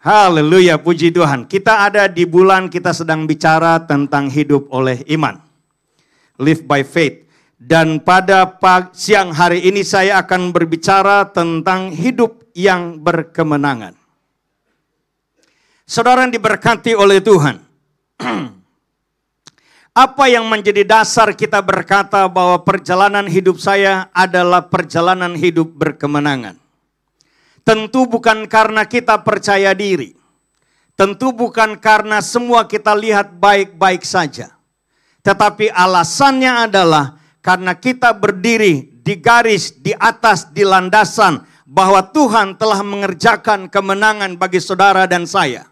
Haleluya, puji Tuhan. Kita ada di bulan kita sedang bicara tentang hidup oleh iman. Live by faith. Dan pada siang hari ini saya akan berbicara tentang hidup yang berkemenangan. Saudara yang diberkati oleh Tuhan. Apa yang menjadi dasar kita berkata bahwa perjalanan hidup saya adalah perjalanan hidup berkemenangan? Tentu bukan karena kita percaya diri. Tentu bukan karena semua kita lihat baik-baik saja. Tetapi alasannya adalah karena kita berdiri di garis, di atas, di landasan bahwa Tuhan telah mengerjakan kemenangan bagi saudara dan saya.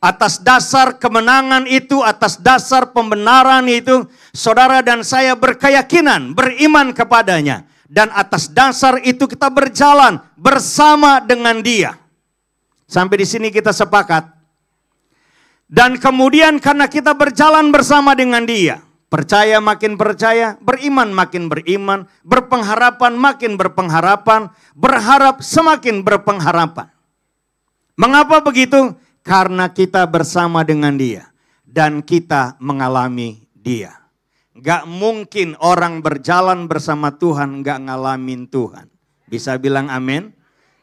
Atas dasar kemenangan itu, atas dasar pembenaran itu, saudara dan saya berkeyakinan, beriman kepadanya. Dan atas dasar itu kita berjalan bersama dengan Dia. Sampai di sini kita sepakat. Dan kemudian karena kita berjalan bersama dengan Dia, percaya makin percaya, beriman makin beriman, berpengharapan makin berpengharapan, berharap semakin berpengharapan. Mengapa begitu? Karena kita bersama dengan Dia dan kita mengalami Dia. Gak mungkin orang berjalan bersama Tuhan gak ngalamin Tuhan. Bisa bilang amin?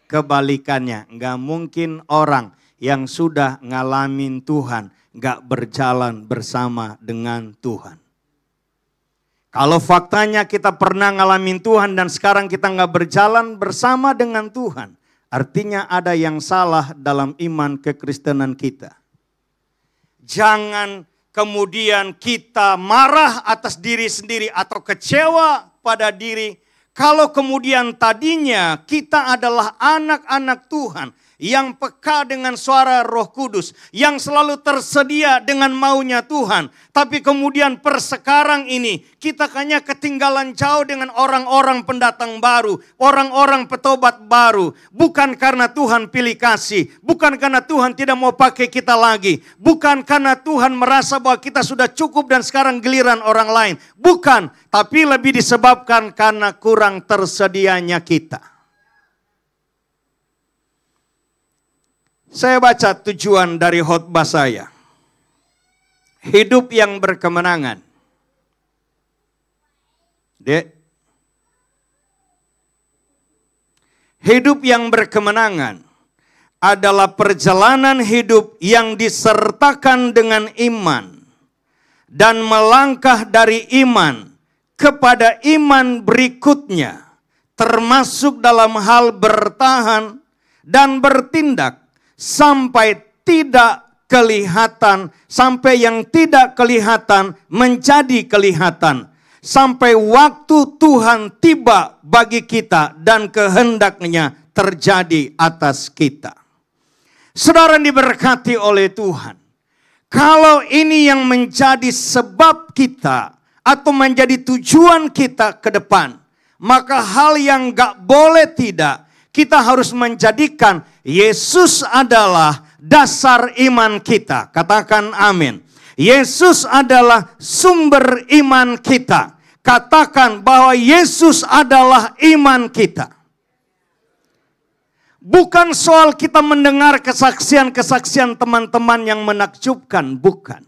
Kebalikannya, gak mungkin orang yang sudah ngalamin Tuhan gak berjalan bersama dengan Tuhan. Kalau faktanya kita pernah ngalamin Tuhan dan sekarang kita gak berjalan bersama dengan Tuhan, artinya ada yang salah dalam iman kekristenan kita. Jangan kemudian kita marah atas diri sendiri atau kecewa pada diri. Kalau kemudian tadinya kita adalah anak-anak Tuhan yang peka dengan suara Roh Kudus, yang selalu tersedia dengan maunya Tuhan. Tapi kemudian persekarang ini kita kayaknya ketinggalan jauh dengan orang-orang pendatang baru, orang-orang petobat baru. Bukan karena Tuhan pilih kasih, bukan karena Tuhan tidak mau pakai kita lagi, bukan karena Tuhan merasa bahwa kita sudah cukup dan sekarang giliran orang lain. Bukan, tapi lebih disebabkan karena kurang tersedianya kita. Saya baca tujuan dari khotbah saya. Hidup yang berkemenangan. Hidup yang berkemenangan adalah perjalanan hidup yang disertakan dengan iman dan melangkah dari iman kepada iman berikutnya, termasuk dalam hal bertahan dan bertindak sampai tidak kelihatan, sampai yang tidak kelihatan menjadi kelihatan, sampai waktu Tuhan tiba bagi kita dan kehendaknya terjadi atas kita. Saudara diberkati oleh Tuhan, kalau ini yang menjadi sebab kita atau menjadi tujuan kita ke depan, maka hal yang gak boleh tidak, kita harus menjadikan Yesus adalah dasar iman kita. Katakan amin. Yesus adalah sumber iman kita. Katakan bahwa Yesus adalah iman kita. Bukan soal kita mendengar kesaksian-kesaksian teman-teman yang menakjubkan, bukan.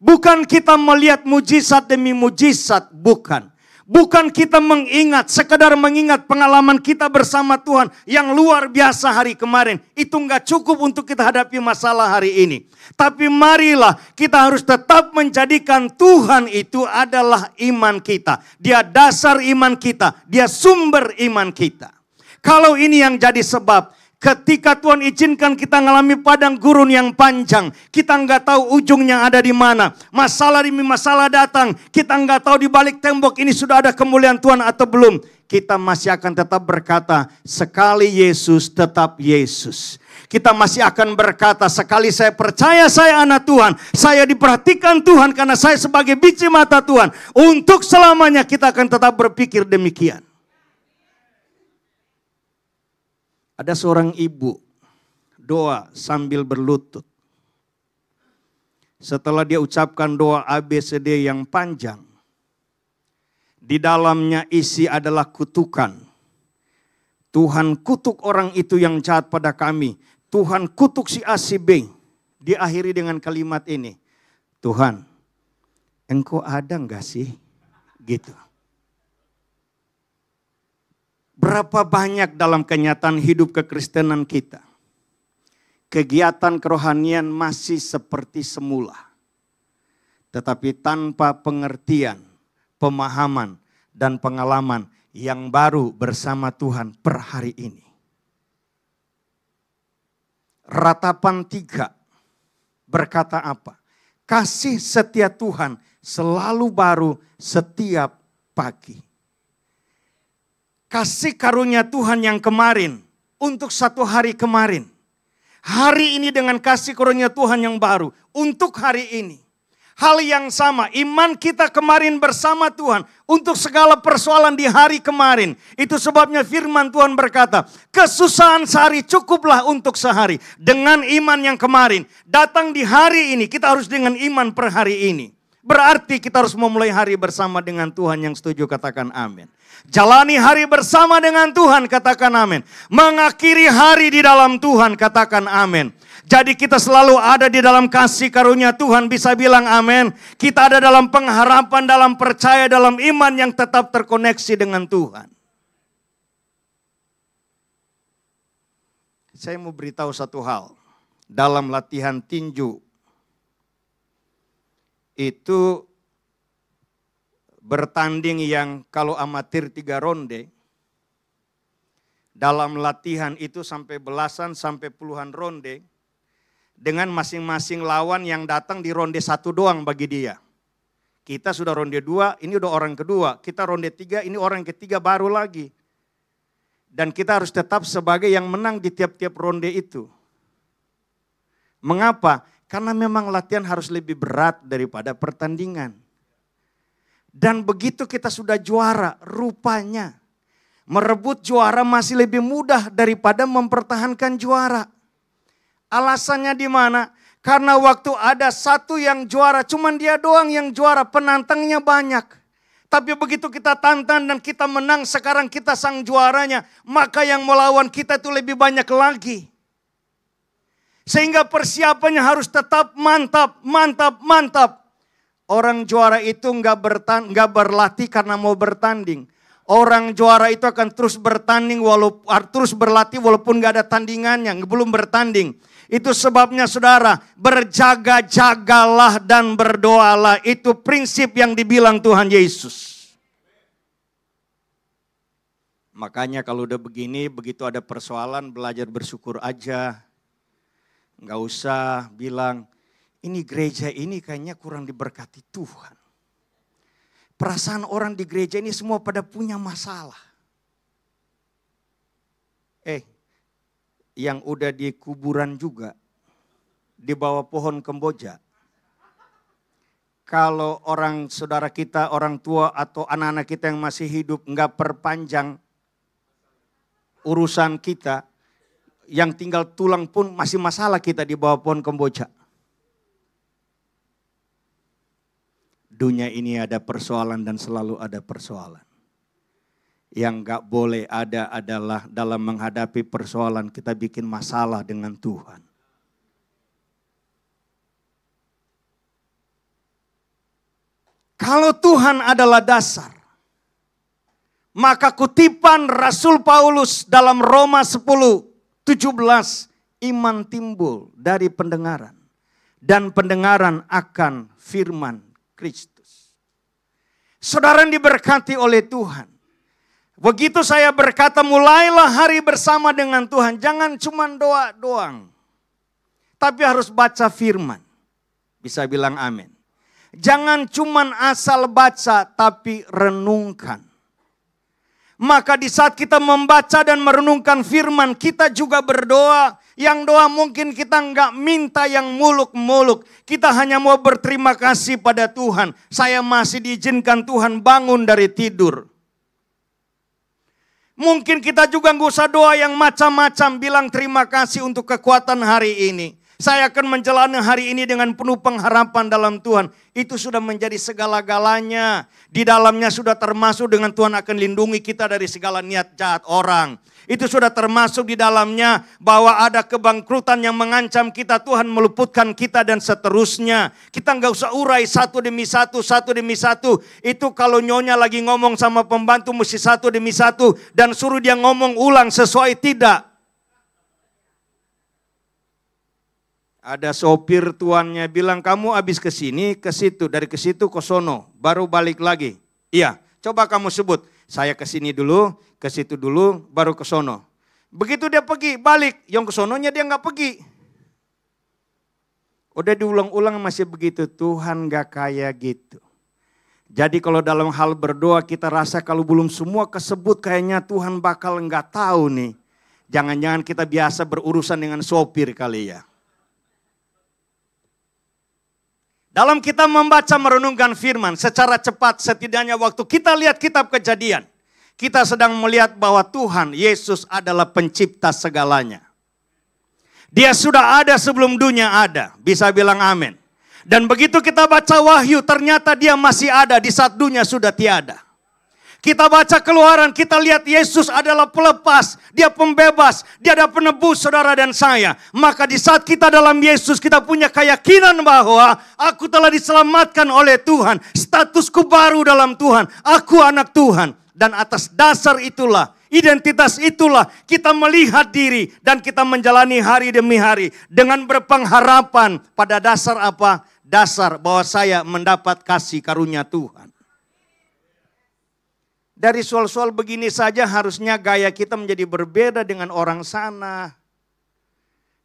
Bukan kita melihat mujizat demi mujizat, bukan. Bukan kita sekedar mengingat pengalaman kita bersama Tuhan yang luar biasa hari kemarin. Itu enggak cukup untuk kita hadapi masalah hari ini. Tapi marilah kita harus tetap menjadikan Tuhan itu adalah iman kita. Dia dasar iman kita, Dia sumber iman kita. Kalau ini yang jadi sebab, ketika Tuhan izinkan kita mengalami padang gurun yang panjang, kita nggak tahu ujungnya ada di mana. Masalah demi masalah datang, kita nggak tahu di balik tembok ini sudah ada kemuliaan Tuhan atau belum. Kita masih akan tetap berkata, sekali Yesus tetap Yesus. Kita masih akan berkata, sekali saya percaya saya anak Tuhan, saya diperhatikan Tuhan karena saya sebagai biji mata Tuhan. Untuk selamanya kita akan tetap berpikir demikian. Ada seorang ibu doa sambil berlutut. Setelah dia ucapkan doa ABCD yang panjang, di dalamnya isi adalah kutukan. Tuhan kutuk orang itu yang jahat pada kami. Tuhan kutuk si A si B. Diakhiri dengan kalimat ini. Tuhan, Engkau ada enggak sih? Gitu. Berapa banyak dalam kenyataan hidup kekristenan kita. Kegiatan kerohanian masih seperti semula. Tetapi tanpa pengertian, pemahaman, dan pengalaman yang baru bersama Tuhan per hari ini. Ratapan 3 berkata apa? Kasih setia Tuhan selalu baru setiap pagi. Kasih karunia Tuhan yang kemarin untuk satu hari kemarin. Hari ini dengan kasih karunia Tuhan yang baru untuk hari ini. Hal yang sama, iman kita kemarin bersama Tuhan untuk segala persoalan di hari kemarin. Itu sebabnya firman Tuhan berkata, kesusahan sehari cukuplah untuk sehari. Dengan iman yang kemarin, datang di hari ini, kita harus dengan iman per hari ini. Berarti kita harus memulai hari bersama dengan Tuhan. Yang setuju katakan amin. Jalani hari bersama dengan Tuhan, katakan amin. Mengakhiri hari di dalam Tuhan, katakan amin. Jadi kita selalu ada di dalam kasih karunia Tuhan, bisa bilang amin. Kita ada dalam pengharapan, dalam percaya, dalam iman yang tetap terkoneksi dengan Tuhan. Saya mau beritahu satu hal. Dalam latihan tinju, itu bertanding yang kalau amatir 3 ronde. Dalam latihan itu sampai belasan, sampai puluhan ronde. Dengan masing-masing lawan yang datang di ronde 1 doang bagi dia. Kita sudah ronde 2, ini udah orang kedua. Kita ronde 3, ini orang ketiga baru lagi. Dan kita harus tetap sebagai yang menang di tiap-tiap ronde itu. Mengapa? Karena memang latihan harus lebih berat daripada pertandingan. Dan begitu kita sudah juara, rupanya merebut juara masih lebih mudah daripada mempertahankan juara. Alasannya di mana? Karena waktu ada satu yang juara, cuman dia doang yang juara, penantangnya banyak. Tapi begitu kita tantang dan kita menang, sekarang kita sang juaranya, maka yang melawan kita itu lebih banyak lagi. Sehingga persiapannya harus tetap mantap, mantap, mantap. Orang juara itu enggak berlatih karena mau bertanding. Orang juara itu akan terus bertanding, terus berlatih walaupun enggak ada tandingannya, belum bertanding. Itu sebabnya saudara, berjaga-jagalah dan berdoalah. Itu prinsip yang dibilang Tuhan Yesus. Makanya kalau udah begini, begitu ada persoalan, belajar bersyukur aja. Nggak usah bilang, ini gereja ini kayaknya kurang diberkati Tuhan. Perasaan orang di gereja ini semua pada punya masalah. Yang udah di kuburan juga, di bawah pohon kemboja. Kalau orang saudara kita, orang tua atau anak-anak kita yang masih hidup nggak perpanjang urusan kita, yang tinggal tulang pun masih masalah kita di bawah pohon kemboja. Dunia ini ada persoalan dan selalu ada persoalan. Yang gak boleh ada adalah dalam menghadapi persoalan kita bikin masalah dengan Tuhan. Kalau Tuhan adalah dasar, maka kutipan Rasul Paulus dalam Roma 10:17, iman timbul dari pendengaran dan pendengaran akan firman Kristus. Saudara yang diberkati oleh Tuhan. Begitu saya berkata mulailah hari bersama dengan Tuhan. Jangan cuma doa doang. Tapi harus baca firman. Bisa bilang amin. Jangan cuma asal baca tapi renungkan. Maka di saat kita membaca dan merenungkan firman, kita juga berdoa. Yang doa mungkin kita enggak minta yang muluk-muluk. Kita hanya mau berterima kasih pada Tuhan. Saya masih diizinkan Tuhan bangun dari tidur. Mungkin kita juga enggak usah doa yang macam-macam. Bilang terima kasih untuk kekuatan hari ini. Saya akan menjalani hari ini dengan penuh pengharapan dalam Tuhan. Itu sudah menjadi segala-galanya. Di dalamnya sudah termasuk dengan Tuhan akan lindungi kita dari segala niat jahat orang. Itu sudah termasuk di dalamnya bahwa ada kebangkrutan yang mengancam kita. Tuhan meluputkan kita dan seterusnya. Kita nggak usah urai satu demi satu, satu demi satu. Itu kalau nyonya lagi ngomong sama pembantu mesti satu demi satu. Dan suruh dia ngomong ulang sesuai tidak. Ada sopir tuannya bilang kamu habis ke sini, ke situ, dari ke situ ke sono, baru balik lagi. Iya, coba kamu sebut. Saya ke sini dulu, ke situ dulu, baru ke sono. Begitu dia pergi, balik. Yang ke sononya dia nggak pergi. Udah diulang-ulang masih begitu. Tuhan gak kayak gitu. Jadi kalau dalam hal berdoa kita rasa kalau belum semua kesebut kayaknya Tuhan bakal nggak tahu nih. Jangan-jangan kita biasa berurusan dengan sopir kali ya. Dalam kita membaca merenungkan firman secara cepat setidaknya waktu kita lihat kitab Kejadian. Kita sedang melihat bahwa Tuhan Yesus adalah pencipta segalanya. Dia sudah ada sebelum dunia ada. Bisa bilang amin. Dan begitu kita baca Wahyu ternyata dia masih ada di saat dunia sudah tiada. Kita baca Keluaran, kita lihat Yesus adalah pelepas, dia pembebas, dia ada penebus saudara dan saya. Maka di saat kita dalam Yesus kita punya keyakinan bahwa aku telah diselamatkan oleh Tuhan. Statusku baru dalam Tuhan, aku anak Tuhan. Dan atas dasar itulah, identitas itulah kita melihat diri dan kita menjalani hari demi hari. Dengan berpengharapan pada dasar apa? Dasar bahwa saya mendapat kasih karunia Tuhan. Dari soal-soal begini saja harusnya gaya kita menjadi berbeda dengan orang sana.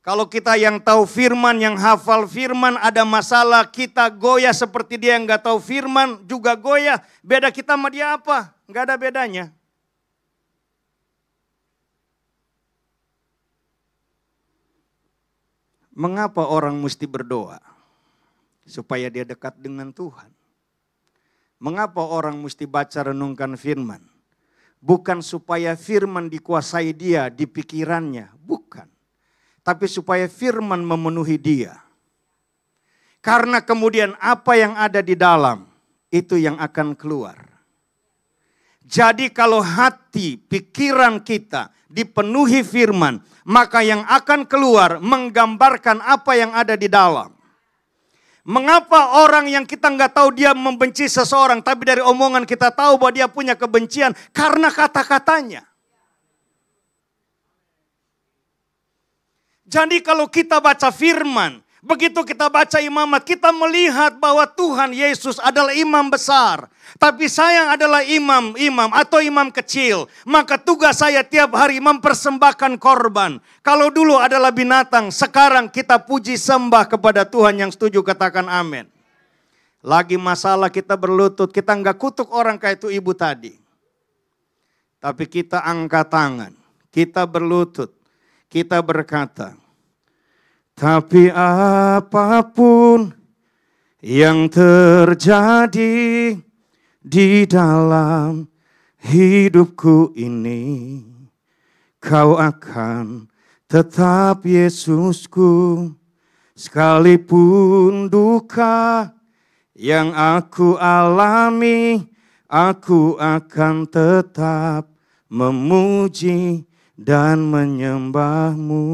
Kalau kita yang tahu firman, yang hafal firman ada masalah, kita goyah seperti dia yang gak tahu firman juga goyah. Beda kita sama dia apa? Gak ada bedanya. Mengapa orang mesti berdoa? Supaya dia dekat dengan Tuhan. Mengapa orang mesti baca renungkan firman? Bukan supaya firman dikuasai dia di pikirannya, bukan. Tapi supaya firman memenuhi dia. Karena kemudian apa yang ada di dalam, itu yang akan keluar. Jadi kalau hati, pikiran kita dipenuhi firman, maka yang akan keluar menggambarkan apa yang ada di dalam. Mengapa orang yang kita nggak tahu dia membenci seseorang, tapi dari omongan kita tahu bahwa dia punya kebencian karena kata-katanya. Jadi kalau kita baca firman, begitu kita baca imamat, kita melihat bahwa Tuhan Yesus adalah imam besar. Tapi saya adalah imam atau imam kecil. Maka tugas saya tiap hari mempersembahkan korban. Kalau dulu adalah binatang, sekarang kita puji sembah kepada Tuhan. Yang setuju katakan amin. Lagi masalah kita berlutut, kita nggak kutuk orang kayak itu ibu tadi. Tapi kita angkat tangan, kita berlutut, kita berkata, tapi apapun yang terjadi di dalam hidupku ini, kau akan tetap Yesusku. Sekalipun duka yang aku alami, aku akan tetap memuji dan menyembahmu.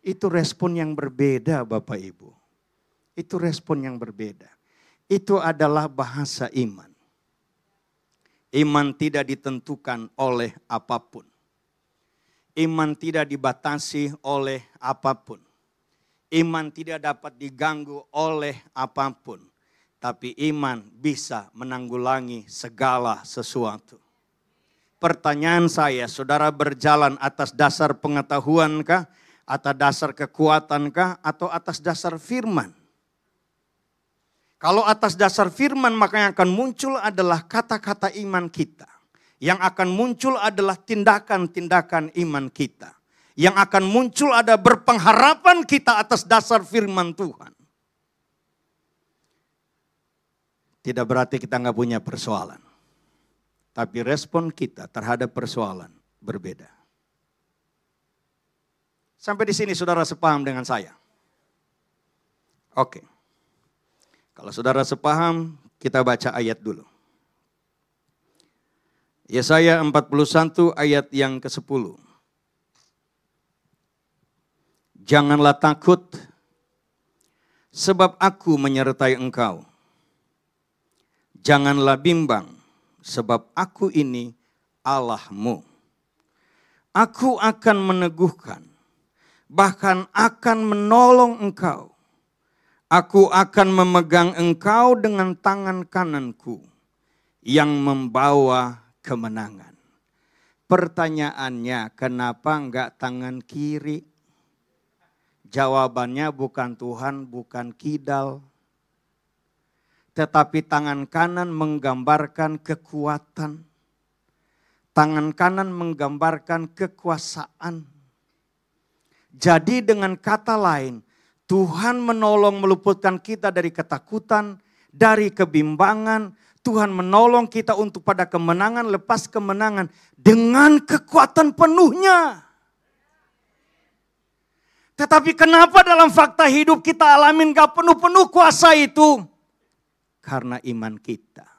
Itu respon yang berbeda Bapak Ibu. Itu respon yang berbeda. Itu adalah bahasa iman. Iman tidak ditentukan oleh apapun. Iman tidak dibatasi oleh apapun. Iman tidak dapat diganggu oleh apapun. Tapi iman bisa menanggulangi segala sesuatu. Pertanyaan saya, saudara berjalan atas dasar pengetahuankah? Atas dasar kekuatankah? Atau atas dasar firman? Kalau atas dasar firman maka yang akan muncul adalah kata-kata iman kita. Yang akan muncul adalah tindakan-tindakan iman kita. Yang akan muncul ada berpengharapan kita atas dasar firman Tuhan. Tidak berarti kita nggak punya persoalan. Tapi respon kita terhadap persoalan berbeda. Sampai di sini saudara sepaham dengan saya? Oke. Kalau saudara sepaham, kita baca ayat dulu. Yesaya 41 ayat yang ke-10. Janganlah takut, sebab aku menyertai engkau. Janganlah bimbang, sebab aku ini Allahmu. Aku akan meneguhkan, bahkan akan menolong engkau. Aku akan memegang engkau dengan tangan kananku yang membawa kemenangan. Pertanyaannya, kenapa enggak tangan kiri? Jawabannya bukan Tuhan, bukan kidal. Tetapi tangan kanan menggambarkan kekuatan. Tangan kanan menggambarkan kekuasaan. Jadi dengan kata lain, Tuhan menolong meluputkan kita dari ketakutan, dari kebimbangan. Tuhan menolong kita untuk pada kemenangan, lepas kemenangan dengan kekuatan penuhnya. Tetapi kenapa dalam fakta hidup kita alamin gak penuh-penuh kuasa itu? Karena iman kita.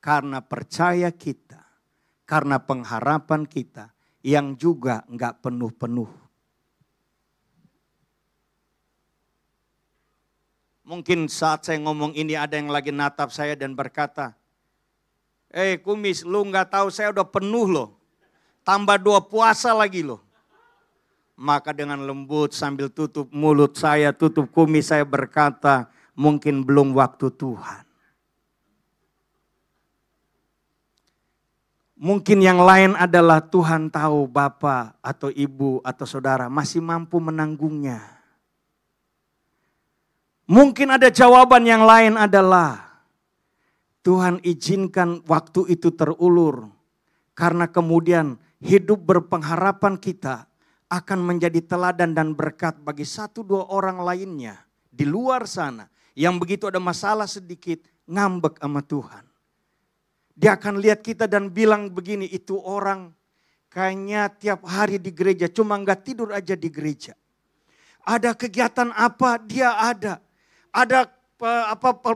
Karena percaya kita. Karena pengharapan kita yang juga gak penuh-penuh. Mungkin saat saya ngomong ini ada yang lagi natap saya dan berkata, Kumis, lu gak tahu saya udah penuh loh. Tambah 2 puasa lagi loh. Maka dengan lembut sambil tutup mulut saya, tutup kumis saya berkata, mungkin belum waktu Tuhan. Mungkin yang lain adalah Tuhan tahu bapak atau ibu atau saudara masih mampu menanggungnya. Mungkin ada jawaban yang lain adalah Tuhan izinkan waktu itu terulur. Karena kemudian hidup berpengharapan kita akan menjadi teladan dan berkat bagi 1-2 orang lainnya di luar sana. Yang begitu ada masalah sedikit ngambek sama Tuhan. Dia akan lihat kita dan bilang begini, itu orang kayaknya tiap hari di gereja, cuma nggak tidur aja di gereja. Ada kegiatan apa, dia ada. Ada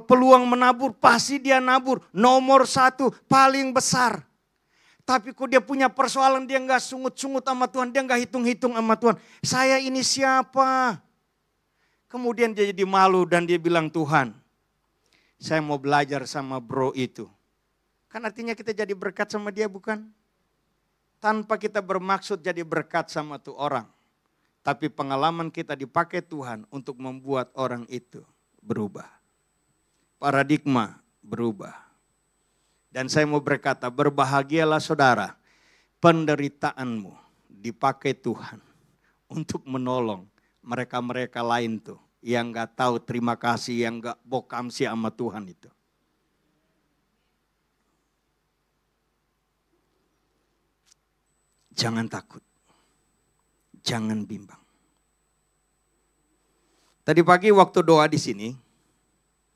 peluang menabur, pasti dia nabur. Nomor 1 paling besar. Tapi kok dia punya persoalan, dia nggak sungut-sungut sama Tuhan, dia nggak hitung-hitung sama Tuhan. Saya ini siapa? Kemudian dia jadi malu dan dia bilang, Tuhan, saya mau belajar sama bro itu. Kan artinya kita jadi berkat sama dia bukan? Tanpa kita bermaksud jadi berkat sama tuh orang. Tapi pengalaman kita dipakai Tuhan untuk membuat orang itu berubah. Paradigma berubah. Dan saya mau berkata, berbahagialah saudara, penderitaanmu dipakai Tuhan untuk menolong mereka-mereka lain tuh. Yang gak tahu terima kasih, yang gak bokamsi sama Tuhan itu. Jangan takut, jangan bimbang. Tadi pagi waktu doa di sini,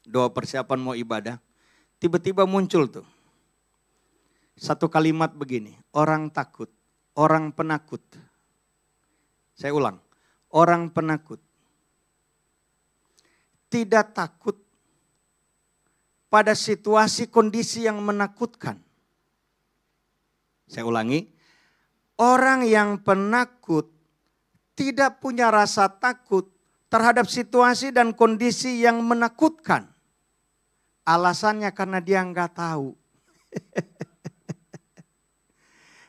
doa persiapan mau ibadah, tiba-tiba muncul tuh. Satu kalimat begini, orang takut, orang penakut. Saya ulang, orang penakut. Tidak takut pada situasi kondisi yang menakutkan. Saya ulangi, orang yang penakut tidak punya rasa takut terhadap situasi dan kondisi yang menakutkan. Alasannya karena dia nggak tahu.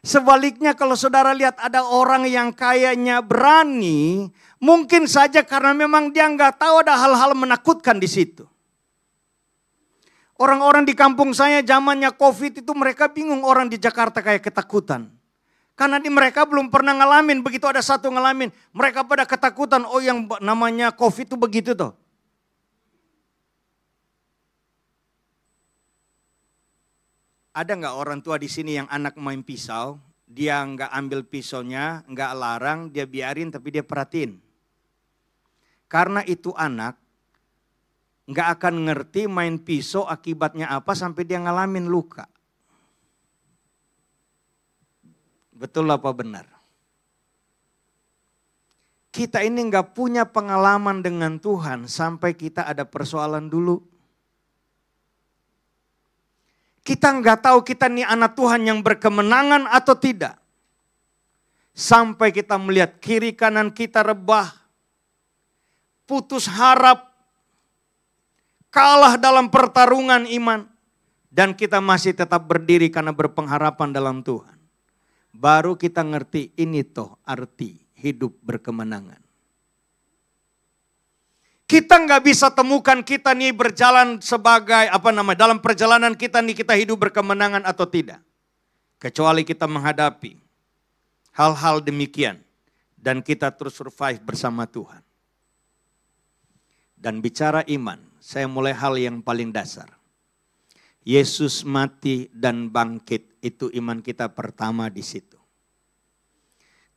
Sebaliknya kalau saudara lihat ada orang yang kayaknya berani, mungkin saja karena memang dia nggak tahu ada hal-hal menakutkan di situ. Orang-orang di kampung saya zamannya COVID itu mereka bingung, orang di Jakarta kayak ketakutan. Karena mereka belum pernah ngalamin, begitu ada satu ngalamin, mereka pada ketakutan, oh yang namanya COVID itu begitu toh. Ada nggak orang tua di sini yang anak main pisau, dia nggak ambil pisaunya, nggak larang, dia biarin tapi dia perhatiin. Karena itu anak nggak akan ngerti main pisau akibatnya apa sampai dia ngalamin luka. Betul apa benar? kita ini nggak punya pengalaman dengan Tuhan sampai kita ada persoalan dulu. Kita nggak tahu kita nih anak Tuhan yang berkemenangan atau tidak. Sampai kita melihat kiri kanan kita rebah, putus harap, kalah dalam pertarungan iman. Dan kita masih tetap berdiri karena berpengharapan dalam Tuhan. Baru kita ngerti ini toh arti hidup berkemenangan. Kita nggak bisa temukan kita nih berjalan sebagai dalam perjalanan kita nih kita hidup berkemenangan atau tidak. Kecuali kita menghadapi hal-hal demikian dan kita terus survive bersama Tuhan. Dan bicara iman, saya mulai hal yang paling dasar. Yesus mati dan bangkit, itu iman kita pertama di situ.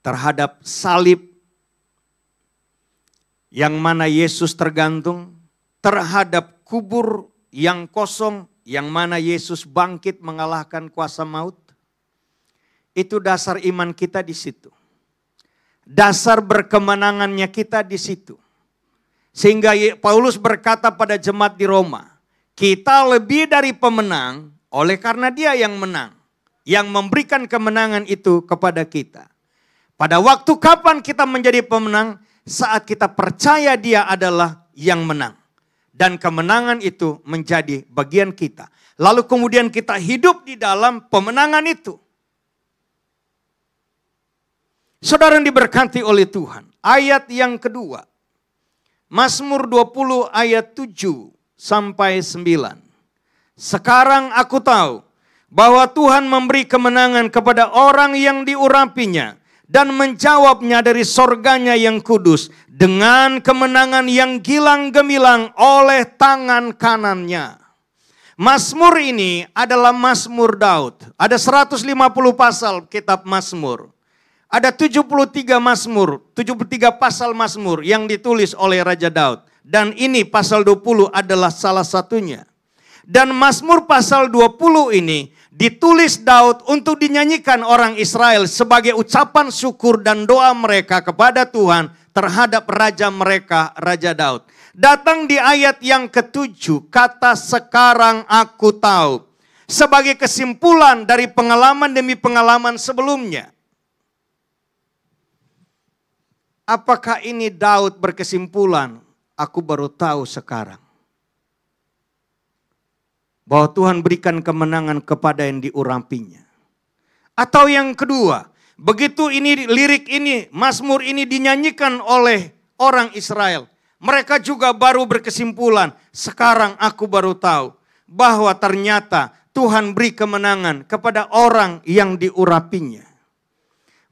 Terhadap salib yang mana Yesus tergantung, terhadap kubur yang kosong yang mana Yesus bangkit mengalahkan kuasa maut. Itu dasar iman kita di situ. Dasar berkemenangannya kita di situ. Sehingga Paulus berkata pada jemaat di Roma, kita lebih dari pemenang oleh karena Dia yang menang, yang memberikan kemenangan itu kepada kita. Pada waktu kapan kita menjadi pemenang? Saat kita percaya Dia adalah yang menang. Dan kemenangan itu menjadi bagian kita. Lalu kemudian kita hidup di dalam pemenangan itu. Saudara yang diberkati oleh Tuhan. Ayat yang kedua. Mazmur 20 ayat 7 sampai 9. Sekarang aku tahu bahwa Tuhan memberi kemenangan kepada orang yang diurapinya. Dan menjawabnya dari sorganya yang kudus dengan kemenangan yang gilang gemilang oleh tangan kanannya. Mazmur ini adalah Mazmur Daud. Ada 150 pasal kitab Mazmur. Ada 73 Mazmur, 73 pasal Mazmur yang ditulis oleh Raja Daud. Dan ini pasal 20 adalah salah satunya. Dan Mazmur pasal 20 ini ditulis Daud untuk dinyanyikan orang Israel sebagai ucapan syukur dan doa mereka kepada Tuhan terhadap raja mereka, Raja Daud. Datang di ayat yang ke-7, kata sekarang aku tahu. Sebagai kesimpulan dari pengalaman demi pengalaman sebelumnya. Apakah ini Daud berkesimpulan? Aku baru tahu sekarang. Bahwa Tuhan berikan kemenangan kepada yang diurapinya. Atau yang kedua, begitu ini lirik ini, Mazmur ini dinyanyikan oleh orang Israel. Mereka juga baru berkesimpulan, sekarang aku baru tahu bahwa ternyata Tuhan beri kemenangan kepada orang yang diurapinya.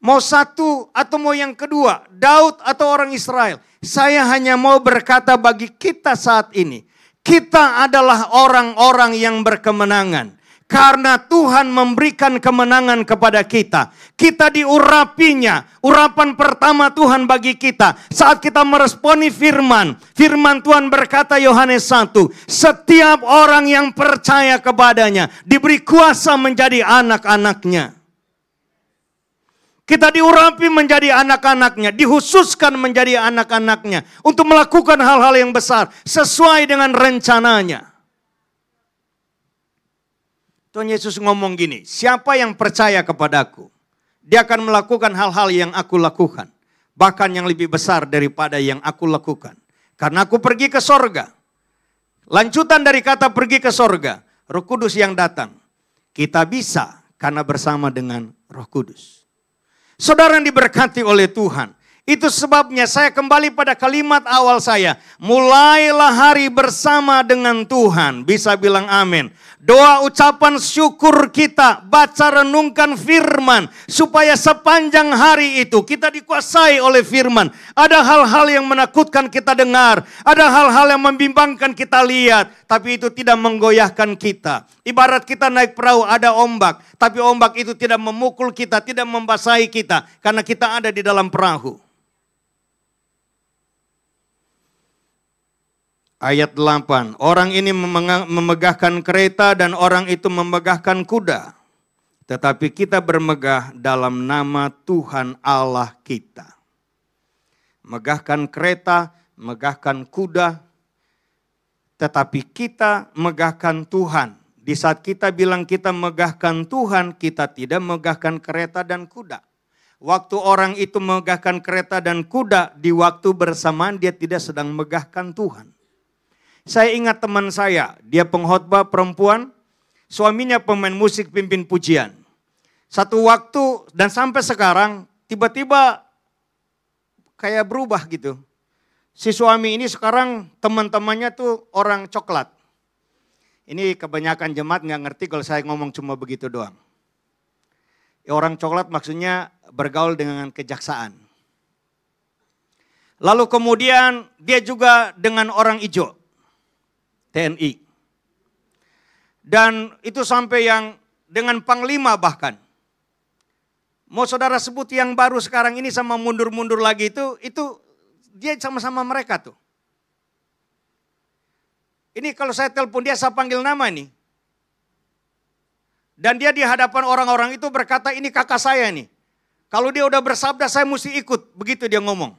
Mau satu atau mau yang kedua, Daud atau orang Israel. Saya hanya mau berkata bagi kita saat ini. Kita adalah orang-orang yang berkemenangan. Karena Tuhan memberikan kemenangan kepada kita. Kita diurapinya. Urapan pertama Tuhan bagi kita. Saat kita meresponi firman. Firman Tuhan berkata Yohanes 1. Setiap orang yang percaya kepadanya. Diberi kuasa menjadi anak-anaknya. Kita diurapi menjadi anak-anaknya, dihususkan menjadi anak-anaknya untuk melakukan hal-hal yang besar sesuai dengan rencananya. Tuhan Yesus ngomong gini, siapa yang percaya kepadaku, dia akan melakukan hal-hal yang aku lakukan. Bahkan yang lebih besar daripada yang aku lakukan. Karena aku pergi ke sorga. Lanjutan dari kata pergi ke sorga, Roh Kudus yang datang. Kita bisa karena bersama dengan Roh Kudus. Saudara yang diberkati oleh Tuhan. Itu sebabnya saya kembali pada kalimat awal saya. Mulailah hari bersama dengan Tuhan. Bisa bilang amin. Doa ucapan syukur kita. Baca renungkan firman. Supaya sepanjang hari itu kita dikuasai oleh firman. Ada hal-hal yang menakutkan kita dengar. Ada hal-hal yang membimbangkan kita lihat. Tapi itu tidak menggoyahkan kita. Ibarat kita naik perahu ada ombak. Tapi ombak itu tidak memukul kita. Tidak membasahi kita. Karena kita ada di dalam perahu. Ayat 8, orang ini memegahkan kereta dan orang itu memegahkan kuda. Tetapi kita bermegah dalam nama Tuhan Allah kita. megahkan kereta, megahkan kuda, tetapi kita megahkan Tuhan. Di saat kita bilang kita megahkan Tuhan, kita tidak megahkan kereta dan kuda. Waktu orang itu megahkan kereta dan kuda, di waktu bersamaan dia tidak sedang megahkan Tuhan. Saya ingat teman saya, dia pengkhotbah perempuan, suaminya pemain musik pimpin pujian. Satu waktu dan sampai sekarang tiba-tiba kayak berubah gitu. Si suami ini sekarang teman-temannya tuh orang coklat. Ini kebanyakan jemaat nggak ngerti kalau saya ngomong cuma begitu doang. Orang coklat maksudnya bergaul dengan kejaksaan. Lalu kemudian dia juga dengan orang hijau, TNI. Dan itu sampai yang dengan panglima bahkan. Mau saudara sebut yang baru sekarang ini sama mundur-mundur lagi itu dia sama-sama mereka tuh. Ini kalau saya telepon dia, saya panggil nama nih. Dan dia di hadapan orang-orang itu berkata, ini kakak saya nih. Kalau dia udah bersabda, saya mesti ikut. Begitu dia ngomong.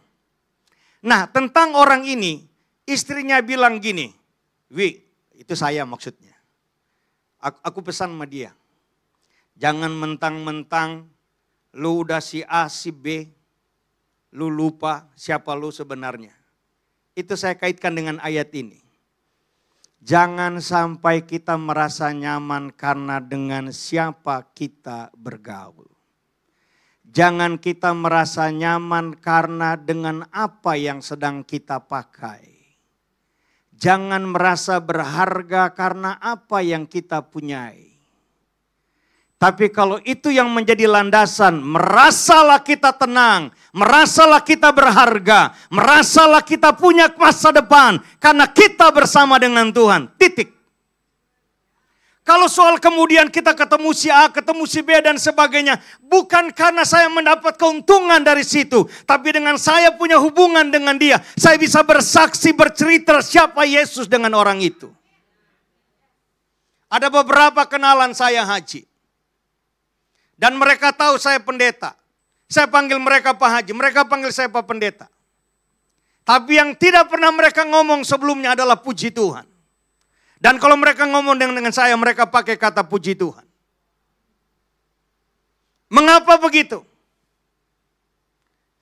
Nah, tentang orang ini, istrinya bilang gini, Wi, itu saya maksudnya. Aku pesan sama dia, jangan mentang-mentang lu udah si A, si B, lu lupa siapa lu sebenarnya. Itu saya kaitkan dengan ayat ini. Jangan sampai kita merasa nyaman karena dengan siapa kita bergaul. Jangan kita merasa nyaman karena dengan apa yang sedang kita pakai. Jangan merasa berharga karena apa yang kita punyai. Tapi kalau itu yang menjadi landasan, merasalah kita tenang, merasalah kita berharga, merasalah kita punya masa depan karena kita bersama dengan Tuhan. Titik. Kalau soal kemudian kita ketemu si A, ketemu si B dan sebagainya, bukan karena saya mendapat keuntungan dari situ, tapi dengan saya punya hubungan dengan dia, saya bisa bersaksi, bercerita siapa Yesus dengan orang itu. Ada beberapa kenalan saya haji. Dan mereka tahu saya pendeta. Saya panggil mereka Pak Haji, mereka panggil saya Pak Pendeta. Tapi yang tidak pernah mereka ngomong sebelumnya adalah puji Tuhan. Dan kalau mereka ngomong dengan saya, mereka pakai kata puji Tuhan. Mengapa begitu?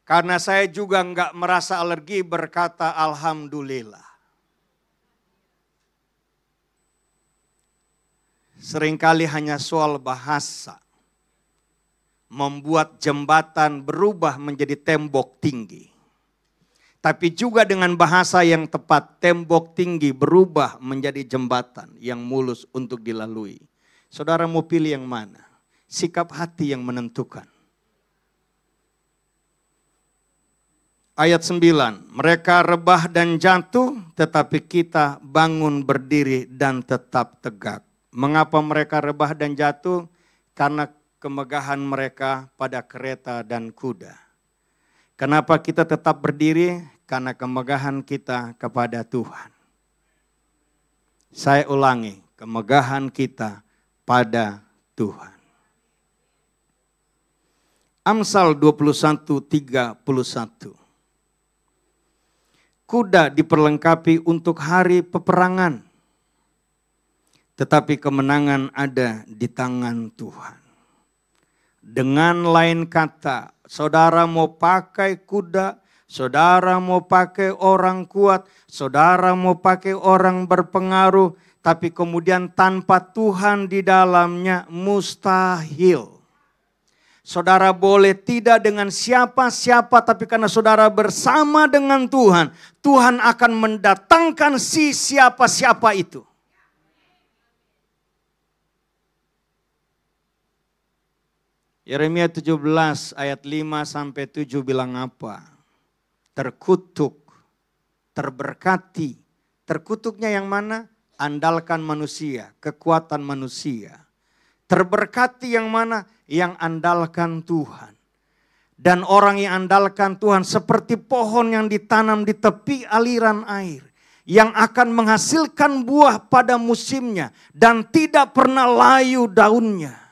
Karena saya juga enggak merasa alergi berkata Alhamdulillah. Seringkali hanya soal bahasa membuat jembatan berubah menjadi tembok tinggi. Tapi juga dengan bahasa yang tepat, tembok tinggi berubah menjadi jembatan yang mulus untuk dilalui. Saudara mau pilih yang mana? Sikap hati yang menentukan. Ayat 9, mereka rebah dan jatuh, tetapi kita bangun berdiri dan tetap tegak. Mengapa mereka rebah dan jatuh? Karena kemegahan mereka pada kereta dan kuda. Kenapa kita tetap berdiri? Karena kemegahan kita kepada Tuhan. Saya ulangi, kemegahan kita pada Tuhan. Amsal 21:31. Kuda diperlengkapi untuk hari peperangan, tetapi kemenangan ada di tangan Tuhan. Dengan lain kata, saudara mau pakai kuda, saudara mau pakai orang kuat, saudara mau pakai orang berpengaruh, tapi kemudian tanpa Tuhan di dalamnya mustahil. Saudara boleh tidak dengan siapa-siapa, tapi karena saudara bersama dengan Tuhan, Tuhan akan mendatangkan si siapa-siapa itu. Yeremia 17 ayat 5-7 bilang apa? Terkutuk, terberkati. Terkutuknya yang mana? Andalkan manusia, kekuatan manusia. Terberkati yang mana? Yang andalkan Tuhan. Dan orang yang andalkan Tuhan seperti pohon yang ditanam di tepi aliran air. Yang akan menghasilkan buah pada musimnya dan tidak pernah layu daunnya.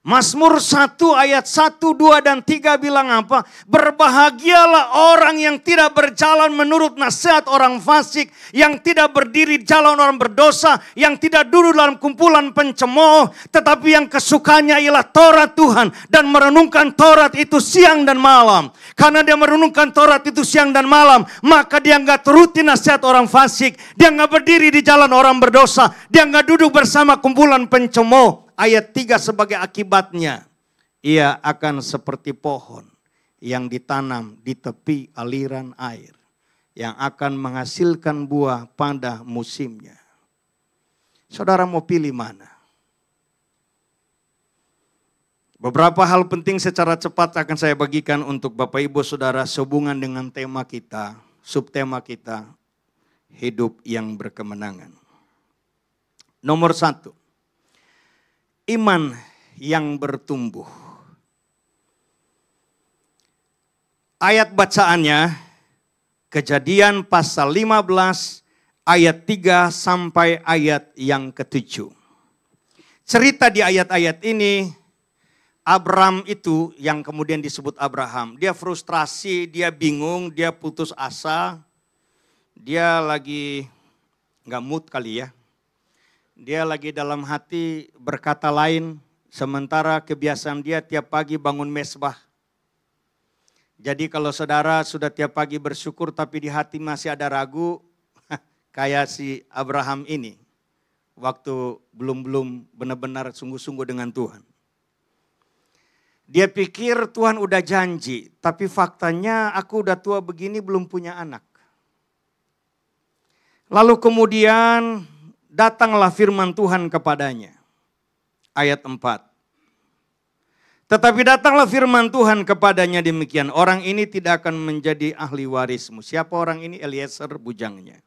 Mazmur 1 ayat 1, 2, dan 3 bilang apa? Berbahagialah orang yang tidak berjalan menurut nasihat orang fasik, yang tidak berdiri jalan orang berdosa, yang tidak duduk dalam kumpulan pencemooh, tetapi yang kesukanya ialah Taurat Tuhan dan merenungkan Taurat itu siang dan malam. Karena dia merenungkan Taurat itu siang dan malam, maka dia nggak turuti nasihat orang fasik, dia nggak berdiri di jalan orang berdosa, dia nggak duduk bersama kumpulan pencemooh. Ayat 3 sebagai akibatnya, ia akan seperti pohon yang ditanam di tepi aliran air, yang akan menghasilkan buah pada musimnya. Saudara mau pilih mana? Beberapa hal penting secara cepat akan saya bagikan untuk Bapak Ibu Saudara sehubungan dengan tema kita, subtema kita, hidup yang berkemenangan. Nomor 1. Iman yang bertumbuh. Ayat bacaannya, Kejadian pasal 15 ayat 3 sampai ayat yang ke-7. Cerita di ayat-ayat ini, Abram itu yang kemudian disebut Abraham. Dia frustrasi, dia bingung, dia putus asa. Dia lagi gak mood kali ya. Dia lagi dalam hati berkata lain, sementara kebiasaan dia tiap pagi bangun mesbah. Jadi kalau saudara sudah tiap pagi bersyukur tapi di hati masih ada ragu, kayak si Abraham ini, waktu belum benar-benar sungguh-sungguh dengan Tuhan. Dia pikir Tuhan udah janji, tapi faktanya aku udah tua begini belum punya anak. Lalu kemudian datanglah firman Tuhan kepadanya. Ayat 4. Tetapi datanglah firman Tuhan kepadanya demikian. Orang ini tidak akan menjadi ahli warismu. Siapa orang ini? Eliezer bujangnya.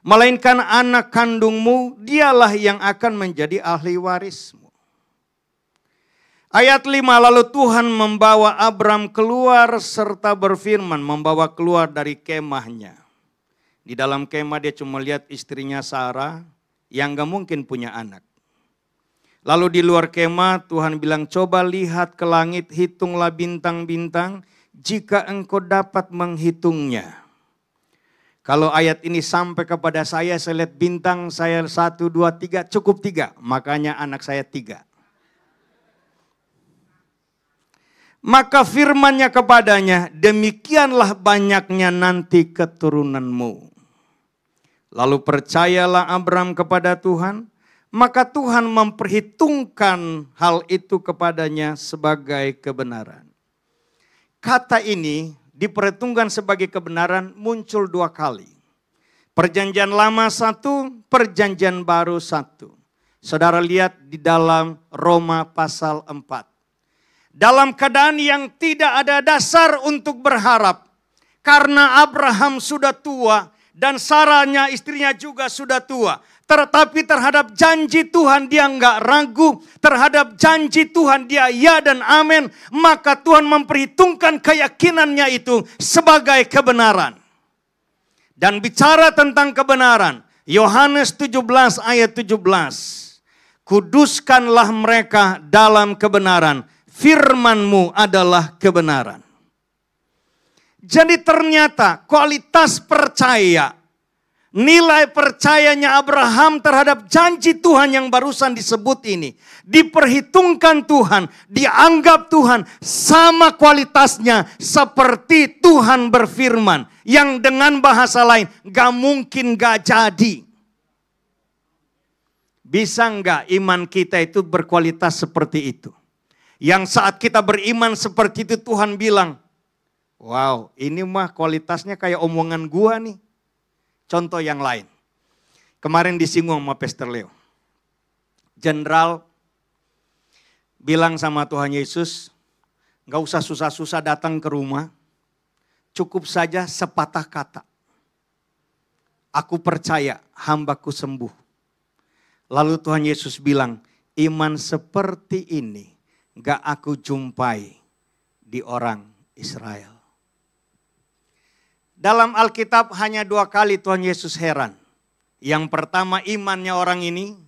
Melainkan anak kandungmu, dialah yang akan menjadi ahli warismu. Ayat 5. Lalu Tuhan membawa Abram keluar serta berfirman. Membawa keluar dari kemahnya. Di dalam kemah dia cuma lihat istrinya Sarah yang gak mungkin punya anak. Lalu di luar kemah Tuhan bilang, coba lihat ke langit, hitunglah bintang-bintang jika engkau dapat menghitungnya. Kalau ayat ini sampai kepada saya lihat bintang, saya 1, 2, 3, cukup 3. Makanya anak saya 3. Maka firman-Nya kepadanya, demikianlah banyaknya nanti keturunanmu. Lalu percayalah Abram kepada Tuhan, maka Tuhan memperhitungkan hal itu kepadanya sebagai kebenaran. Kata ini diperhitungkan sebagai kebenaran muncul 2 kali. Perjanjian lama 1, perjanjian baru 1. Saudara lihat di dalam Roma pasal 4. Dalam keadaan yang tidak ada dasar untuk berharap. Karena Abraham sudah tua. Dan Sarahnya istrinya juga sudah tua. Tetapi terhadap janji Tuhan dia enggak ragu. Terhadap janji Tuhan dia ya dan amin. Maka Tuhan memperhitungkan keyakinannya itu sebagai kebenaran. Dan bicara tentang kebenaran. Yohanes 17 ayat 17. Kuduskanlah mereka dalam kebenaran. Firman-Mu adalah kebenaran. Jadi ternyata kualitas percaya, nilai percayanya Abraham terhadap janji Tuhan yang barusan disebut ini. Diperhitungkan Tuhan, dianggap Tuhan sama kualitasnya seperti Tuhan berfirman. Yang dengan bahasa lain gak mungkin gak jadi. Bisa gak iman kita itu berkualitas seperti itu? Yang saat kita beriman seperti itu Tuhan bilang, wow, ini mah kualitasnya kayak omongan gua nih. Contoh yang lain. Kemarin disinggung sama Pastor Leo. Jenderal bilang sama Tuhan Yesus, gak usah susah-susah datang ke rumah. Cukup saja sepatah kata. Aku percaya hambaku sembuh. Lalu Tuhan Yesus bilang, iman seperti ini gak aku jumpai di orang Israel. Dalam Alkitab hanya 2 kali Tuhan Yesus heran. Yang pertama imannya orang ini.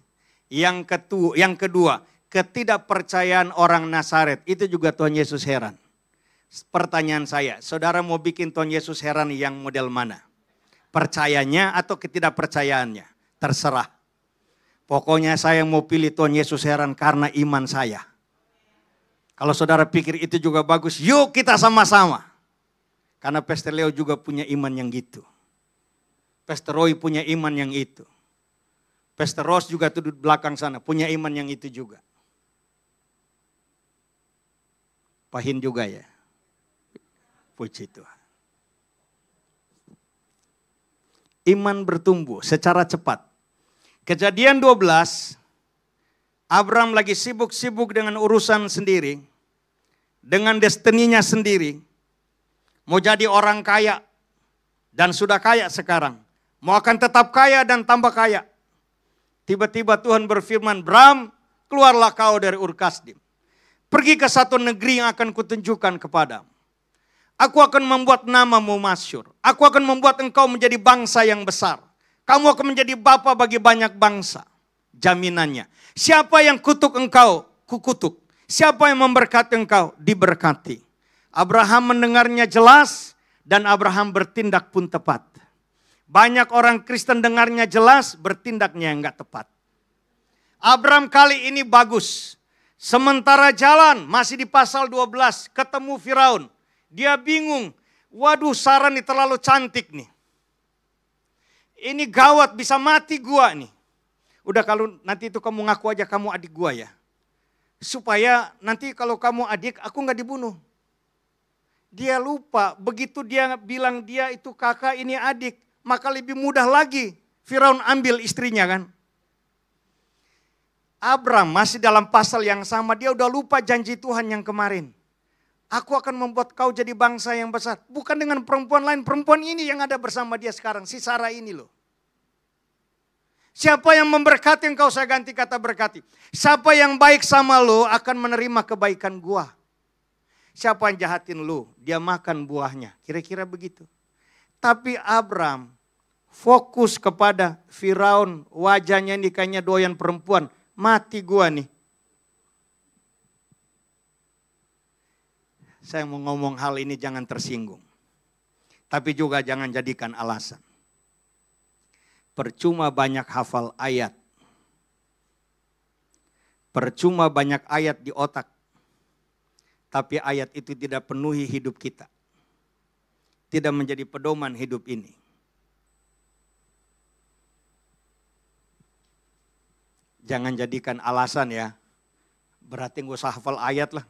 Yang kedua ketidakpercayaan orang Nazaret. Itu juga Tuhan Yesus heran. Pertanyaan saya, saudara mau bikin Tuhan Yesus heran yang model mana? Percayanya atau ketidakpercayaannya? Terserah. Pokoknya saya mau pilih Tuhan Yesus heran karena iman saya. Kalau saudara pikir itu juga bagus, yuk kita sama-sama. Karena Pastor Leo juga punya iman yang gitu. Pastor Roy punya iman yang itu. Pastor Ross juga tuh di belakang sana, punya iman yang itu juga. Pahin juga ya. Puji Tuhan. Iman bertumbuh secara cepat. Kejadian 12, Abraham lagi sibuk-sibuk dengan urusan sendiri. Dengan destininya sendiri. Mau jadi orang kaya. Dan sudah kaya sekarang. Mau akan tetap kaya dan tambah kaya. Tiba-tiba Tuhan berfirman, Bram, keluarlah kau dari Ur Kasdim. Pergi ke satu negeri yang akan kutunjukkan kepadamu. Aku akan membuat namamu masyhur. Aku akan membuat engkau menjadi bangsa yang besar. Kamu akan menjadi bapa bagi banyak bangsa. Jaminannya. Siapa yang kutuk engkau, kukutuk. Siapa yang memberkati engkau, diberkati. Abraham mendengarnya jelas dan Abraham bertindak pun tepat. Banyak orang Kristen dengarnya jelas, bertindaknya yang enggak tepat. Abraham kali ini bagus. Sementara jalan, masih di pasal 12, ketemu Firaun. Dia bingung, waduh Sarah nih terlalu cantik nih. Ini gawat, bisa mati gua nih. Udah kalau nanti itu kamu ngaku aja kamu adik gua ya. Supaya nanti kalau kamu adik, aku enggak dibunuh. Dia lupa, begitu dia bilang dia itu kakak, ini adik. Maka lebih mudah lagi Firaun ambil istrinya kan. Abraham masih dalam pasal yang sama, dia udah lupa janji Tuhan yang kemarin. Aku akan membuat kau jadi bangsa yang besar. Bukan dengan perempuan lain, perempuan ini yang ada bersama dia sekarang, si Sarah ini loh. Siapa yang memberkati engkau, saya ganti kata berkati. Siapa yang baik sama lo akan menerima kebaikan gua. Siapa yang jahatin lo, dia makan buahnya. Kira-kira begitu. Tapi Abraham fokus kepada Firaun, wajahnya ini kayaknya doyan perempuan, mati gua nih. Saya mau ngomong hal ini jangan tersinggung. Tapi juga jangan jadikan alasan. Percuma banyak hafal ayat. Percuma banyak ayat di otak. Tapi ayat itu tidak penuhi hidup kita. Tidak menjadi pedoman hidup ini. Jangan jadikan alasan ya. Berarti nggak usah hafal ayat lah.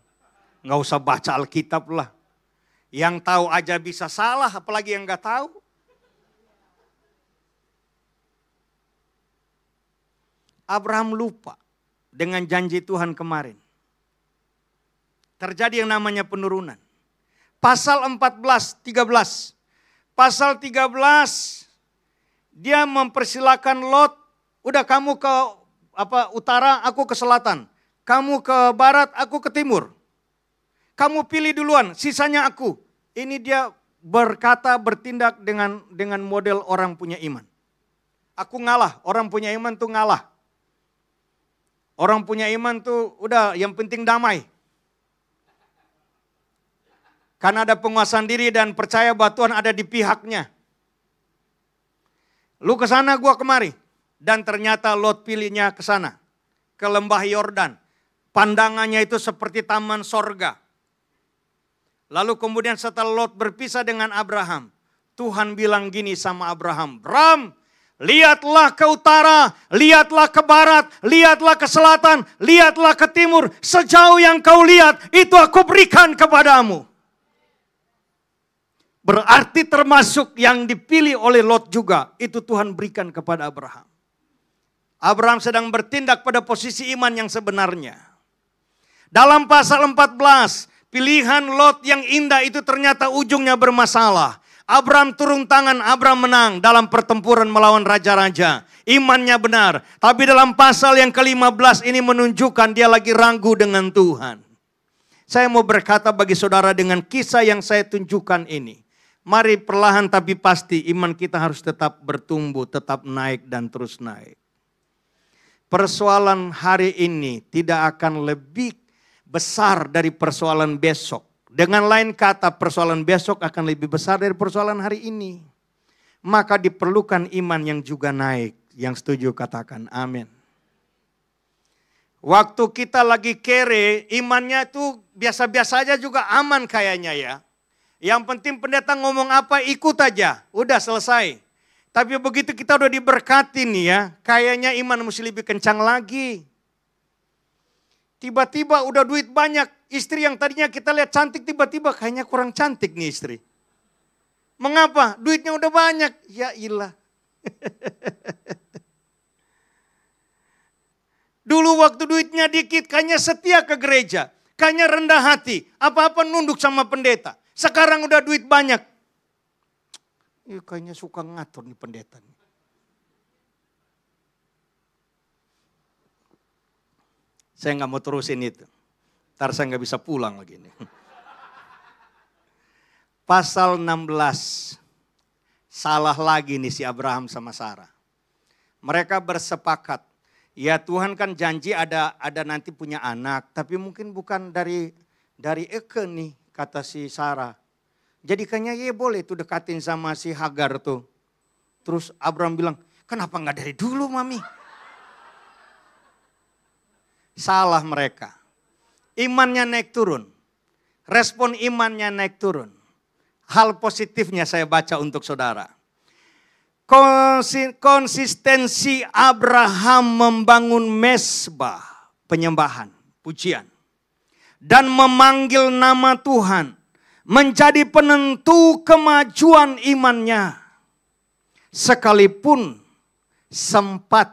Nggak usah baca Alkitab lah. Yang tahu aja bisa salah, apalagi yang nggak tahu. Abraham lupa dengan janji Tuhan kemarin. Terjadi yang namanya penurunan. Pasal 14, 13. Pasal 13, dia mempersilakan Lot, udah kamu ke utara, aku ke selatan. Kamu ke barat, aku ke timur. Kamu pilih duluan, sisanya aku. Ini dia berkata, bertindak dengan model orang punya iman. Aku ngalah, orang punya iman tuh ngalah. Orang punya iman tuh udah yang penting damai. Karena ada penguasaan diri dan percaya bahwa Tuhan ada di pihaknya. Lu ke sana, gua kemari. Dan ternyata Lot pilihnya ke sana. Ke lembah Yordan. Pandangannya itu seperti taman sorga. Lalu kemudian setelah Lot berpisah dengan Abraham. Tuhan bilang gini sama Abraham. Bram, lihatlah ke utara, lihatlah ke barat, lihatlah ke selatan, lihatlah ke timur. Sejauh yang kau lihat, itu aku berikan kepadamu. Berarti termasuk yang dipilih oleh Lot juga. Itu Tuhan berikan kepada Abraham. Abraham sedang bertindak pada posisi iman yang sebenarnya. Dalam pasal 14, pilihan Lot yang indah itu ternyata ujungnya bermasalah. Abraham turun tangan, Abraham menang dalam pertempuran melawan raja-raja. Imannya benar. Tapi dalam pasal yang ke-15 ini menunjukkan dia lagi ragu dengan Tuhan. Saya mau berkata bagi saudara dengan kisah yang saya tunjukkan ini. Mari perlahan tapi pasti iman kita harus tetap bertumbuh, tetap naik dan terus naik. persoalan hari ini tidak akan lebih besar dari persoalan besok. Dengan lain kata, persoalan besok akan lebih besar dari persoalan hari ini. Maka diperlukan iman yang juga naik. Yang setuju katakan amin. Waktu kita lagi kere, imannya itu biasa-biasa aja juga aman kayaknya ya. Yang penting pendeta ngomong apa ikut aja, udah selesai. Tapi begitu kita udah diberkati nih ya, kayaknya iman mesti lebih kencang lagi. Tiba-tiba udah duit banyak, istri yang tadinya kita lihat cantik tiba-tiba kayaknya kurang cantik nih istri. Mengapa? Duitnya udah banyak. Ya ilah. Dulu waktu duitnya dikit kayaknya setia ke gereja. Kayaknya rendah hati. Apa-apa nunduk sama pendeta. Sekarang udah duit banyak. Kayaknya suka ngatur nih pendeta. Saya nggak mau terusin itu. Ntar saya nggak bisa pulang lagi nih. Pasal 16. Salah lagi nih si Abraham sama Sarah. Mereka bersepakat. Ya Tuhan kan janji ada nanti punya anak. Tapi mungkin bukan dari Eke nih kata si Sarah. Jadi kayaknya ya boleh tuh dekatin sama si Hagar tuh. Terus Abraham bilang, kenapa nggak dari dulu mami? Salah mereka. Imannya naik turun. Respon imannya naik turun. Hal positifnya saya baca untuk saudara. Konsistensi Abraham membangun mezbah, penyembahan, pujian. Dan memanggil nama Tuhan. Menjadi penentu kemajuan imannya. Sekalipun sempat